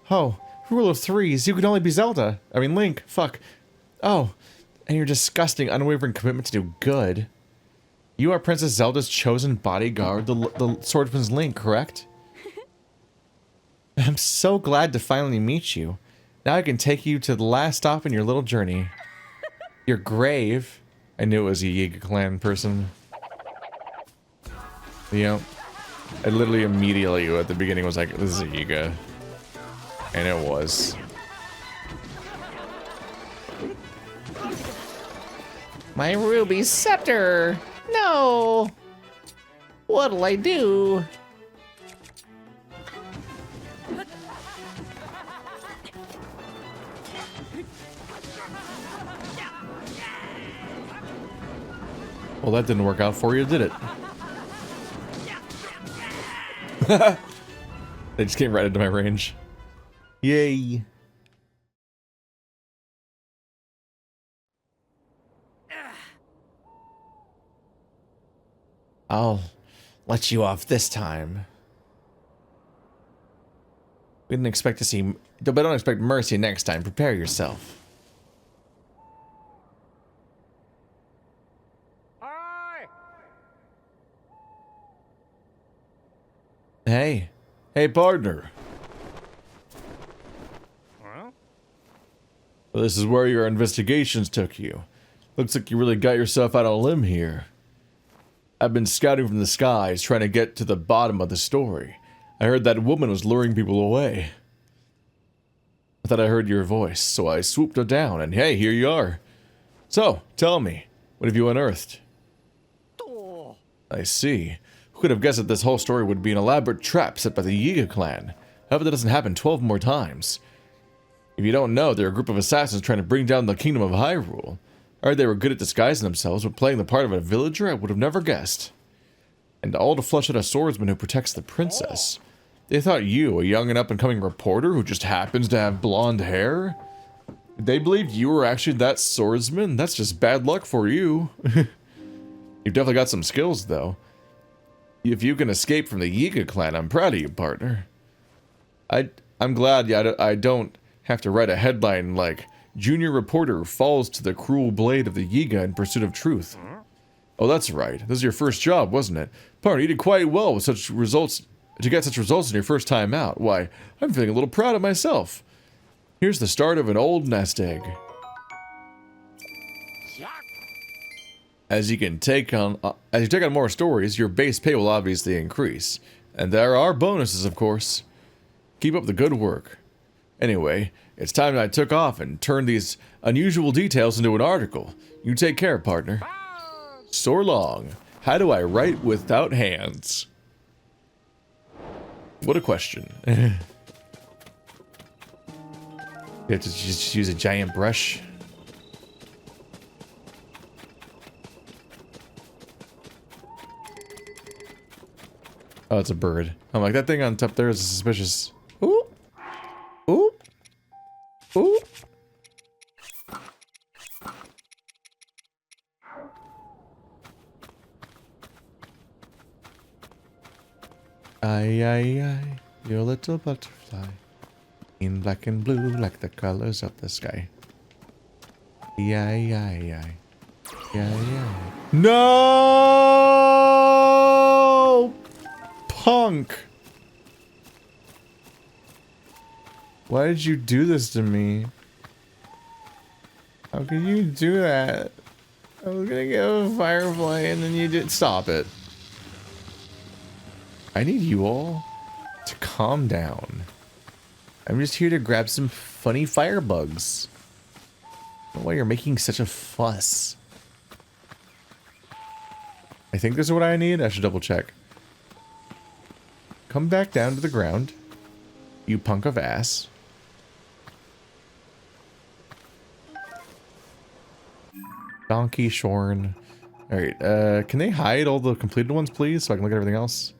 Oh, rule of threes. You could only be Zelda. I mean, Link. Fuck. Oh, and your disgusting, unwavering commitment to do good. You are Princess Zelda's chosen bodyguard, the swordsman's Link, correct? I'm so glad to finally meet you. Now I can take you to the last stop in your little journey. Your grave. I knew it was a Yiga clan person. You know, I literally immediately at the beginning was like, this is a Yiga. And it was. My ruby scepter! No! What'll I do? Well, that didn't work out for you, did it? They just came right into my range. Yay. I'll let you off this time. We didn't expect to see, but don't expect mercy next time. Prepare yourself. Hey. Hey, partner. Well, this is where your investigations took you. Looks like you really got yourself out on a limb here. I've been scouting from the skies, trying to get to the bottom of the story. I heard that woman was luring people away. I thought I heard your voice, so I swooped her down, and hey, here you are. So, tell me, what have you unearthed? I see. Who could have guessed that this whole story would be an elaborate trap set by the Yiga clan? However, that doesn't happen 12 more times. If you don't know, they're a group of assassins trying to bring down the kingdom of Hyrule. I heard they were good at disguising themselves, but playing the part of a villager I would have never guessed. And all to flush out a swordsman who protects the princess. They thought you, a young and up-and-coming reporter who just happens to have blonde hair? They believed you were actually that swordsman? That's just bad luck for you. You've definitely got some skills, though. If you can escape from the Yiga clan, I'm proud of you, partner. I'm glad I don't have to write a headline like, Junior reporter falls to the cruel blade of the Yiga in pursuit of truth. Oh, that's right. This is your first job, wasn't it? Partner, you did quite well with such results. To get such results in your first time out. Why, I'm feeling a little proud of myself. Here's the start of an old nest egg. As you take on more stories, your base pay will obviously increase. And there are bonuses, of course. Keep up the good work. Anyway, it's time I took off and turned these unusual details into an article. You take care, partner. So long. How do I write without hands? What a question. You have to just use a giant brush. Oh, it's a bird. I'm like, that thing on top there is suspicious. Ooh. Ooh. Ooh. Aye, aye, aye, your little butterfly, in black and blue like the colors of the sky. Aye, aye, aye, aye, aye. No! Punk! Why did you do this to me? How could you do that? I was gonna get a firefly and then you did. Stop it. I need you all to calm down. I'm just here to grab some funny firebugs. I don't know why you're making such a fuss. I think this is what I need. I should double check. Come back down to the ground, you punk of ass. Donkey Shorn. Alright, can they hide all the completed ones, please, so I can look at everything else?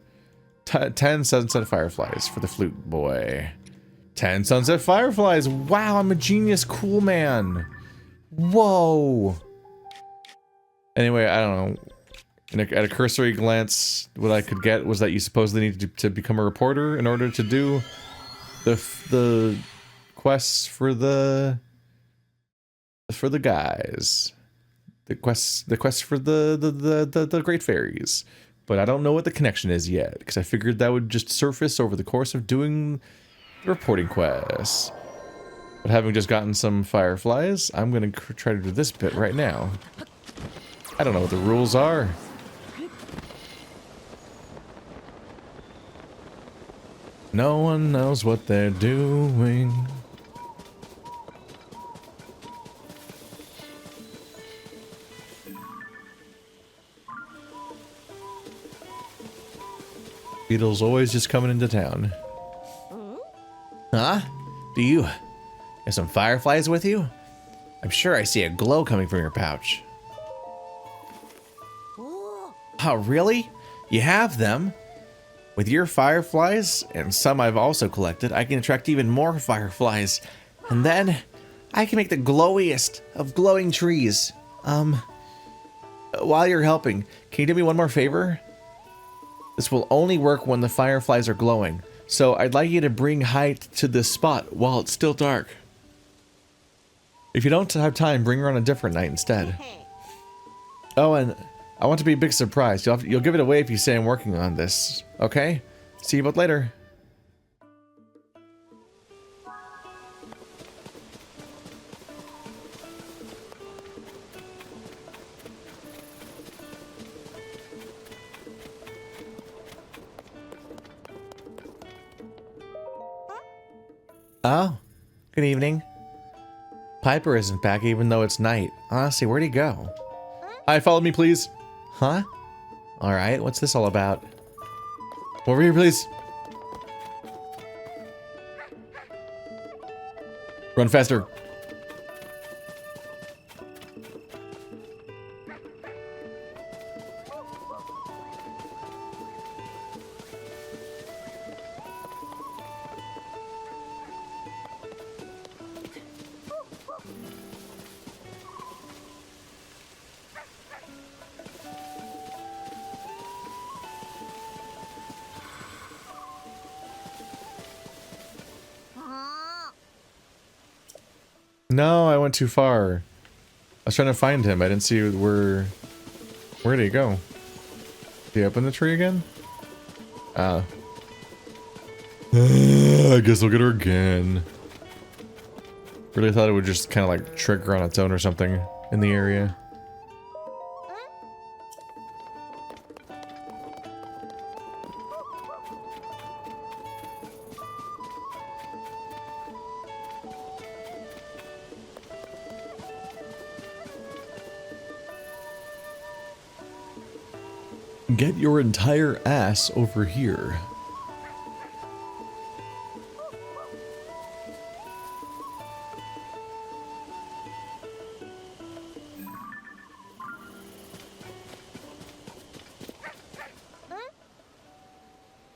10 sunset fireflies for the flute boy. 10 sunset fireflies. Wow, I'm a genius cool man. Whoa. Anyway, I don't know. At a cursory glance, what I could get was that you supposedly need to become a reporter in order to do the quests for the guys. The quests for the great fairies. But I don't know what the connection is yet, because I figured that would just surface over the course of doing the reporting quests. But having just gotten some fireflies, I'm going to try to do this bit right now. I don't know what the rules are. No one knows what they're doing. Beetle's always just coming into town. Huh? Do you have some fireflies with you? I'm sure I see a glow coming from your pouch. Oh, really? You have them? With your fireflies, and some I've also collected, I can attract even more fireflies. And then, I can make the glowiest of glowing trees. While you're helping, can you do me one more favor? This will only work when the fireflies are glowing, so I'd like you to bring height to this spot while it's still dark. If you don't have time, bring her on a different night instead. Oh, and I want to be a big surprise. You'll give it away if you say I'm working on this, okay? See you both later. Oh, good evening. Piper isn't back even though it's night. Honestly, where'd he go? Hi, follow me, please. Huh? Alright, what's this all about? Over here, please. Run faster. No, I went too far. I was trying to find him. I didn't see where Where'd he go? Did he open the tree again? I guess I'll get her again. Really thought it would just kind of like trigger on its own or something in the area. Get your entire ass over here.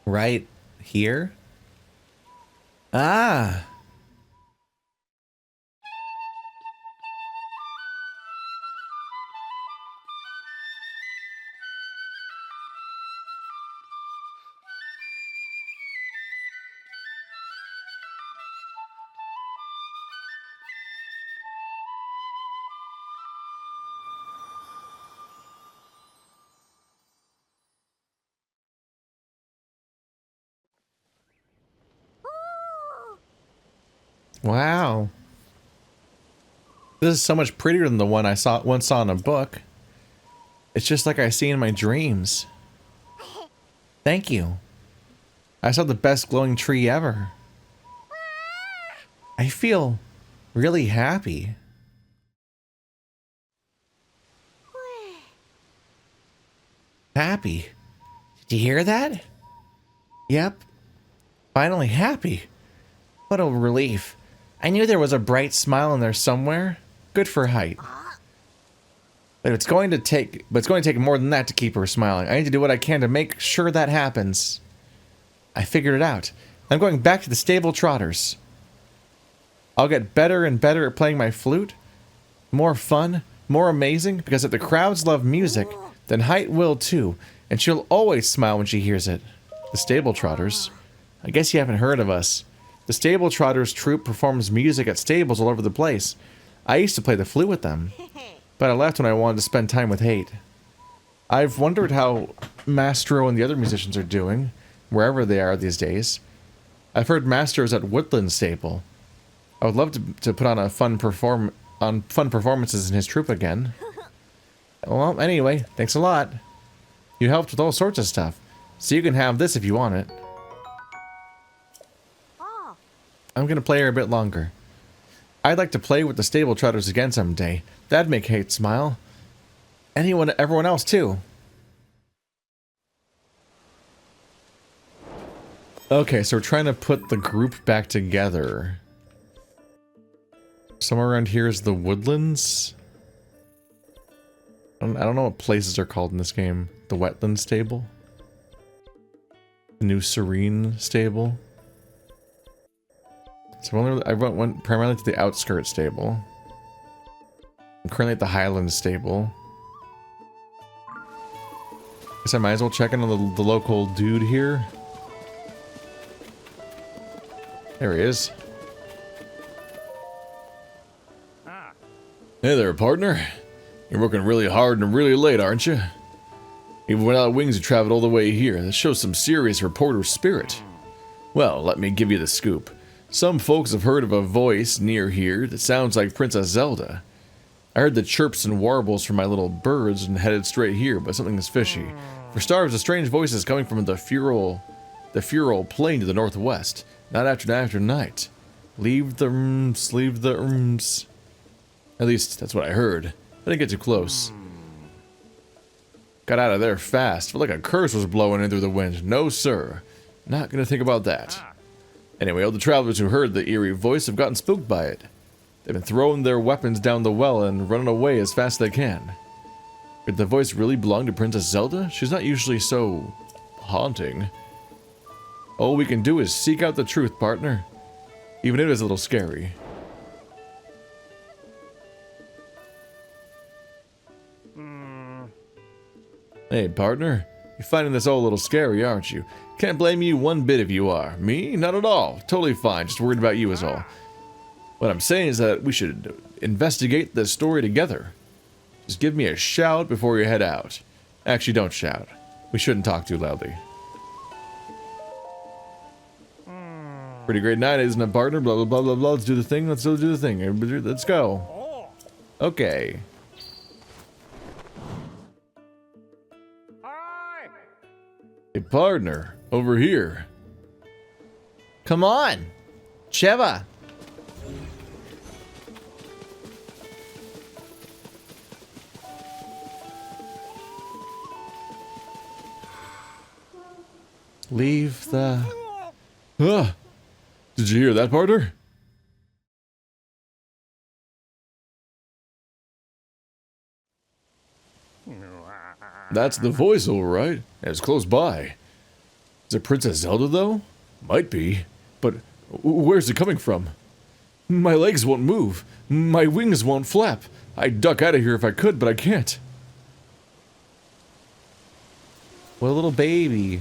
Right here? Ah! Wow. This is so much prettier than the one I once saw in a book. It's just like I see in my dreams. Thank you. I saw the best glowing tree ever. I feel really happy. Happy. Did you hear that? Yep. Finally happy. What a relief. I knew there was a bright smile in there somewhere. Good for Height. But it's going to take more than that to keep her smiling. I need to do what I can to make sure that happens. I figured it out. I'm going back to the stable trotters. I'll get better and better at playing my flute. More fun, more amazing, because if the crowds love music, then Height will too, and she'll always smile when she hears it. The stable trotters. I guess you haven't heard of us. The Stable Trotters troupe performs music at stables all over the place. I used to play the flute with them, but I left when I wanted to spend time with Hate. I've wondered how Mastro and the other musicians are doing, wherever they are these days. I've heard Mastro's at Woodland Stable. I would love to put on fun performances in his troupe again. Well, anyway, thanks a lot. You helped with all sorts of stuff, so you can have this if you want it. I'm gonna play her a bit longer. I'd like to play with the Stable Trotters again someday. That'd make Hate smile. Everyone else too. Okay, so we're trying to put the group back together. Somewhere around here is the Woodlands. I don't know what places are called in this game. The Wetland Stable. The New Serene Stable. So I went primarily to the Outskirts Stable. I'm currently at the Highlands Stable. Guess I might as well check in on the local dude here. There he is. Hey there, partner. You're working really hard and really late, aren't you? Even without wings, you traveled all the way here. That shows some serious reporter spirit. Well, let me give you the scoop. Some folks have heard of a voice near here that sounds like Princess Zelda. I heard the chirps and warbles from my little birds and headed straight here, but something is fishy. For starters, a strange voice is coming from the Hyrule plain to the northwest. Night after night. Leave the rooms, leave the rooms. At least, that's what I heard. I didn't get too close. Got out of there fast. Felt like a curse was blowing in through the wind. No, sir. Not gonna think about that. Anyway, all the travelers who heard the eerie voice have gotten spooked by it. They've been throwing their weapons down the well and running away as fast as they can. Could the voice really belong to Princess Zelda? She's not usually so haunting. All we can do is seek out the truth, partner. Even if it is a little scary. Hey, partner. You're finding this all a little scary, aren't you? Can't blame you one bit if you are. Me? Not at all. Totally fine. Just worried about you is all. What I'm saying is that we should investigate this story together. Just give me a shout before you head out. Actually, don't shout. We shouldn't talk too loudly. Pretty great night, isn't it, partner? Blah, blah, blah, blah, blah. Let's do the thing. Let's do the thing. Let's go. Okay. Hey, partner. Over here. Come on. Cheva. Leave the... Did you hear that, partner? That's the voice, all right. And it's close by. Is it Princess Zelda, though? Might be. But where's it coming from? My legs won't move. My wings won't flap. I'd duck out of here if I could, but I can't. What a little baby.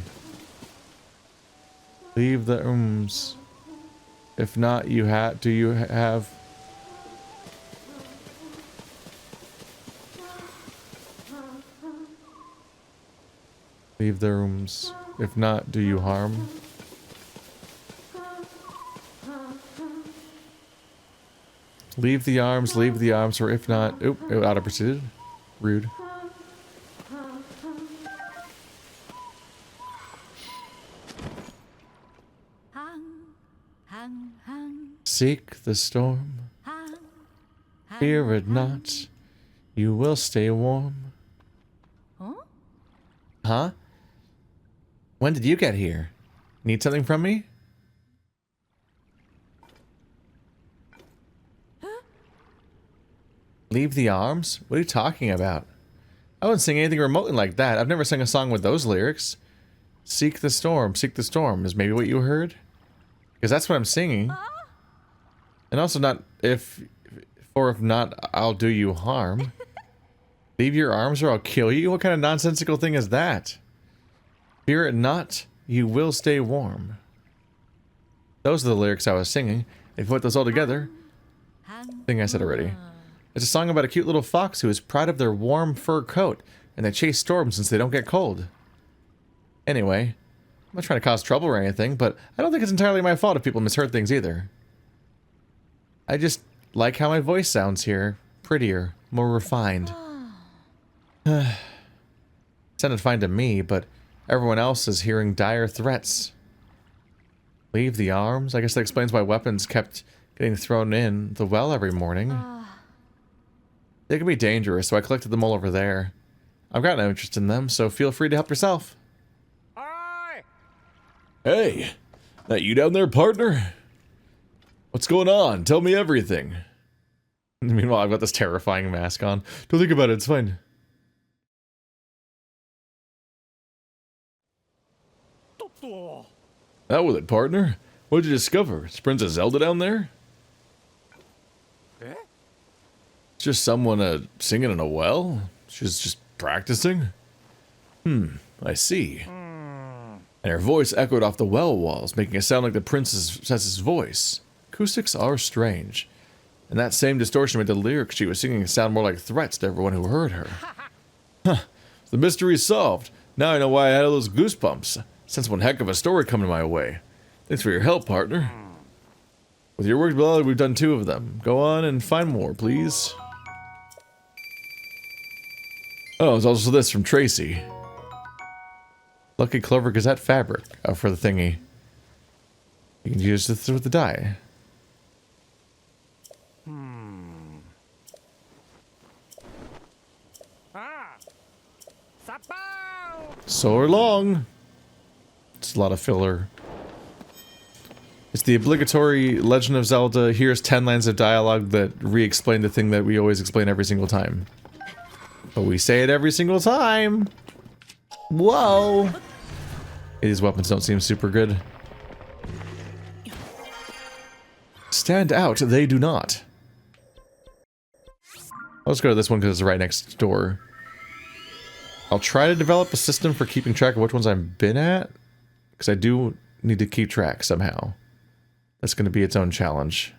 Leave the rooms. If not, do you have... Leave the rooms. If not, do you harm? Leave the arms, or if not... Oop, auto-proceeded. Rude. Seek the storm. Fear it not. You will stay warm. Huh? When did you get here? Need something from me? Leave the arms? What are you talking about? I wouldn't sing anything remotely like that. I've never sung a song with those lyrics. Seek the storm is maybe what you heard? Because that's what I'm singing. And also not if not, I'll do you harm. Leave your arms or I'll kill you? What kind of nonsensical thing is that? Fear it not, you will stay warm. Those are the lyrics I was singing. If you put those all together, I think I said already. It's a song about a cute little fox who is proud of their warm fur coat, and they chase storms since they don't get cold. Anyway, I'm not trying to cause trouble or anything, but I don't think it's entirely my fault if people misheard things either. I just like how my voice sounds here. Prettier, more refined. Sounded fine to me, but everyone else is hearing dire threats. Leave the arms? I guess that explains why weapons kept getting thrown in the well every morning. They can be dangerous, so I collected them all over there. I've got no interest in them, so feel free to help yourself. Hey, that you down there, partner? What's going on? Tell me everything. Meanwhile, I've got this terrifying mask on. Don't think about it, it's fine. Out with it, partner. What'd you discover? Is Princess Zelda down there? Just someone singing in a well? She's just practicing? I see. And her voice echoed off the well walls, making it sound like the princess's voice. Acoustics are strange. And that same distortion made the lyrics she was singing sound more like threats to everyone who heard her. Huh. The mystery's solved. Now I know why I had all those goosebumps. Sense one heck of a story coming my way. Thanks for your help, partner. With your work, Ballard, we've done 2 of them. Go on and find more, please. Oh, there's also this from Tracy. Lucky Clover Gazette fabric for the thingy. You can use this with the dye. So long. It's a lot of filler. It's the obligatory Legend of Zelda, here's 10 lines of dialogue that re-explain the thing that we always explain every single time. But we say it every single time! Whoa! These weapons don't seem super good. Stand out, they do not. Let's go to this one because it's right next door. I'll try to develop a system for keeping track of which ones I've been at, because I do need to keep track somehow. That's going to be its own challenge.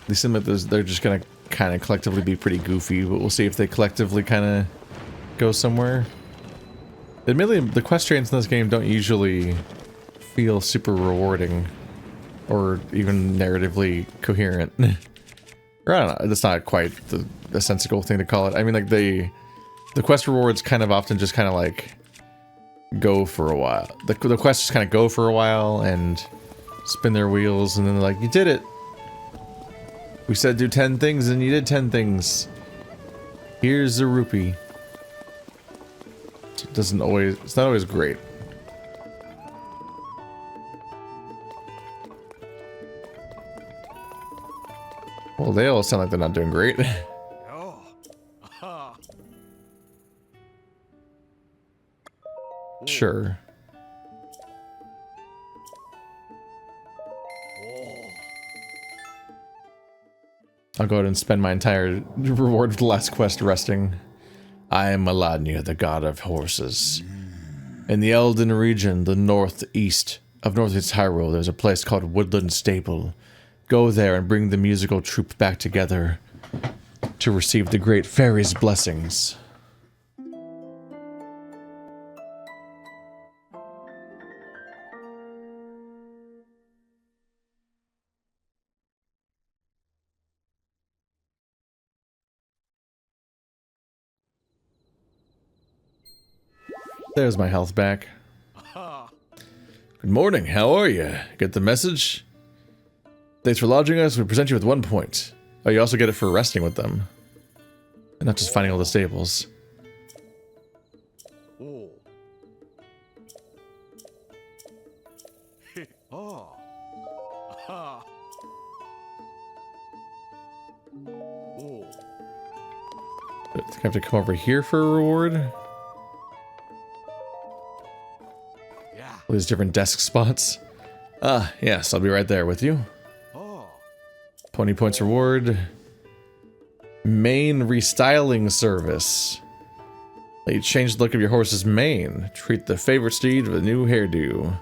They seem like they're just gonna kind of collectively be pretty goofy, but we'll see if they collectively kind of go somewhere. Admittedly, the quest trains in this game don't usually feel super rewarding or even narratively coherent. Or I don't know, that's not quite the sensible thing to call it. I mean, like, the quest rewards kind of often just kind of like go for a while. The quests just kind of go for a while and spin their wheels, and then they're like, you did it. We said do 10 things and you did 10 things. Here's a rupee. It's not always great. Well, they all sound like they're not doing great. Sure. I'll go ahead and spend my entire reward for the last quest resting. I am Melania, the god of horses. In the Elden region, the northeast of northeast Hyrule, there's a place called Woodland Stable. Go there and bring the musical troupe back together to receive the great fairy's blessings. There's my health back. Good morning, how are you? Get the message? Thanks for lodging us. We present you with 1 point. Oh, you also get it for resting with them. And not just finding all the stables. I think I have to come over here for a reward. All these different desk spots. Ah, yes, I'll be right there with you. 20 points reward. Mane restyling service. Let you change the look of your horse's mane. Treat the favorite steed with a new hairdo.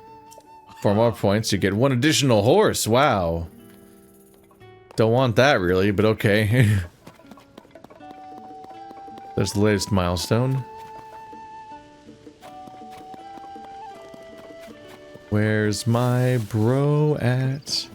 For more points, you get 1 additional horse. Wow. Don't want that really, but okay. There's the latest milestone. Where's my bro at?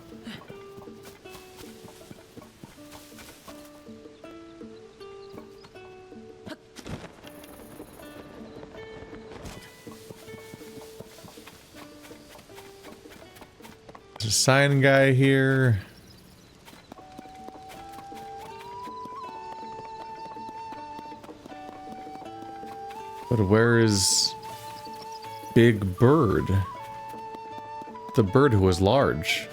There's a sign guy here. But where is Big Bird? The bird who was large.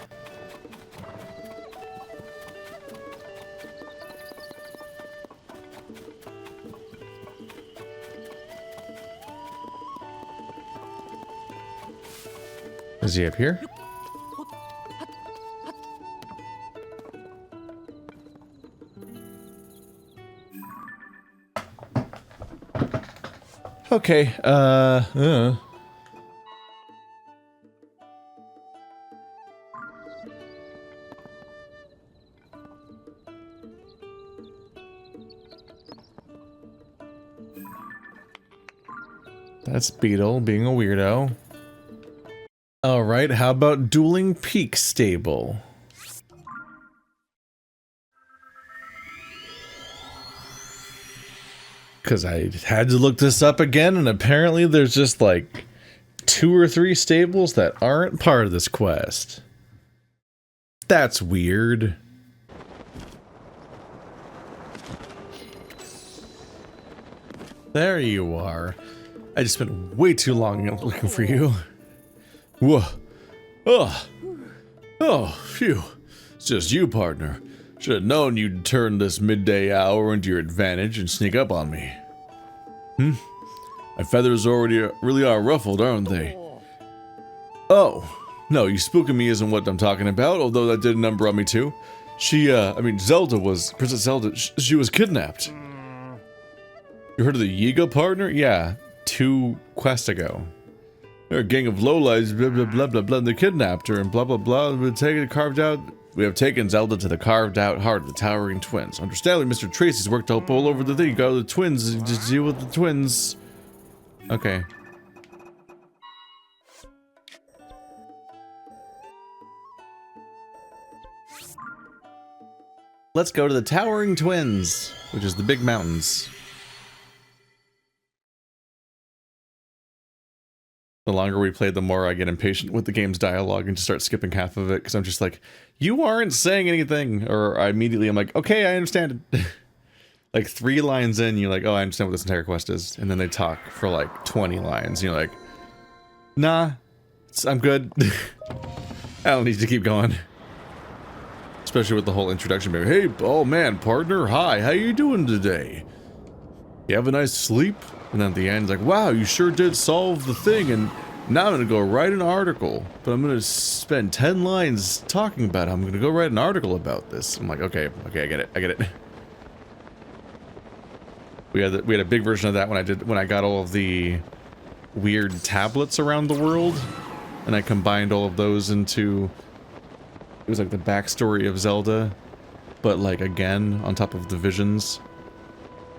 Is he up here? Okay, That's Beetle being a weirdo. Alright, how about Dueling Peak Stable? Because I had to look this up again, and apparently there's just like 2 or 3 stables that aren't part of this quest. That's weird. There you are. I just spent way too long looking for you. Whoa. Oh. Oh, phew. It's just you, partner. Should have known you'd turn this midday hour into your advantage and sneak up on me. My feathers really are ruffled, aren't they? Oh. No, you spooking me isn't what I'm talking about, although that did a number on me too. Zelda was... Princess Zelda, she was kidnapped. You heard of the Yiga partner? Yeah, 2 quests ago. They're a gang of lowlights, blah blah blah blah blah, and they kidnapped her, and blah blah blah, carved out We have taken Zelda to the carved out heart of the Towering Twins. Understandably, Mr. Tracy's worked up all over the thing. Go to the twins, just deal with the twins. Okay. Let's go to the Towering Twins, which is the big mountains. The longer we play, the more I get impatient with the game's dialogue and just start skipping half of it because I'm just like, you aren't saying anything. Or I'm like, okay, I understand it. Like 3 lines in, you're like, oh, I understand what this entire quest is. And then they talk for like 20 lines. And you're like, nah, I'm good. I don't need to keep going. Especially with the whole introduction. Hey, oh man, partner, hi, how you doing today? You have a nice sleep? And then at the end, it's like, wow, you sure did solve the thing, and now I'm gonna go write an article. But I'm gonna spend 10 lines talking about it. I'm gonna go write an article about this. I'm like, okay, I get it. We had a big version of that when I got all of the weird tablets around the world, and I combined all of those into, it was like the backstory of Zelda, but like again on top of the visions.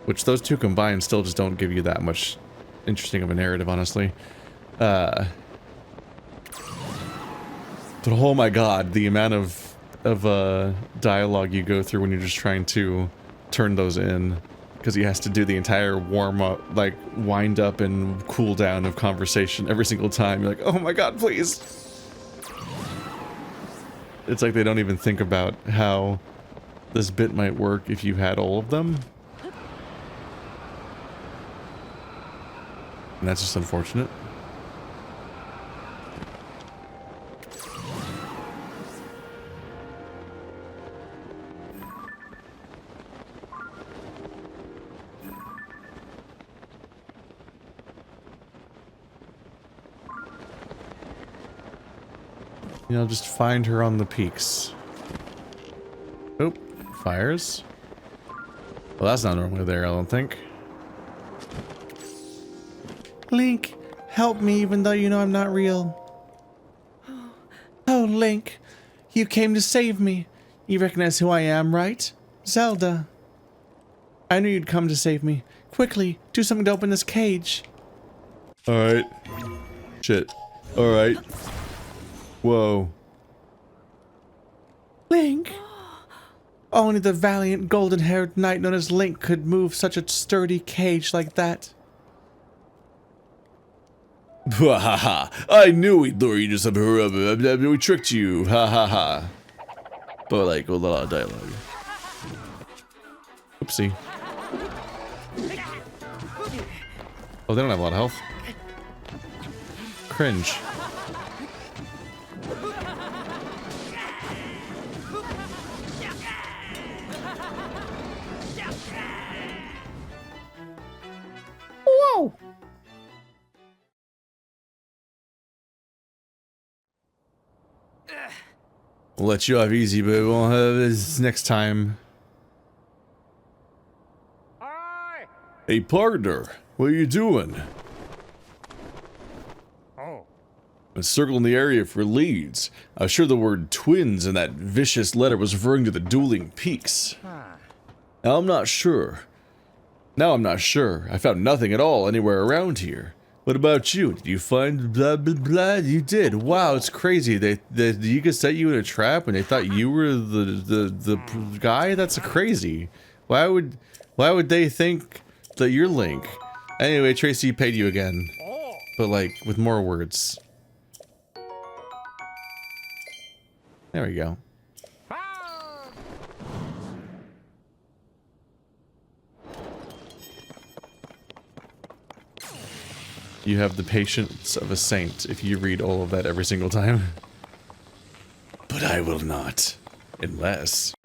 Which those two combined still just don't give you that much interesting of a narrative, honestly. But oh my god, the amount of dialogue you go through when you're just trying to turn those in. Because he has to do the entire warm-up, like, wind up and cool down of conversation every single time. You're like, oh my god, please! It's like they don't even think about how this bit might work if you had all of them. And that's just unfortunate. You know, just find her on the peaks. Oop, fires. Well, that's not normally there, I don't think. Link, help me even though you know I'm not real. Oh, Link, you came to save me. You recognize who I am, right? Zelda. I knew you'd come to save me. Quickly, do something to open this cage. Alright. Shit. Alright. Whoa. Link? Only the valiant golden-haired knight known as Link could move such a sturdy cage like that. Ha ha ha! I knew we'd lure you to some hurrah. We tricked you. Ha ha ha. But like, with a lot of dialogue. Oopsie. Oh, they don't have a lot of health. Cringe. Whoa! We'll let you off easy, but we won't have this next time. Hi. Hey, partner, what are you doing? Oh. I'm circling the area for leads. I was sure the word twins in that vicious letter was referring to the dueling peaks. Now I'm not sure. I found nothing at all anywhere around here. What about you? Did you find blah blah blah? You did. Wow, it's crazy. They you could set you in a trap and they thought you were the guy? That's crazy. Why would they think that you're Link? Anyway, Tracy paid you again. But like with more words. There we go. You have the patience of a saint if you read all of that every single time. But I will not. Unless...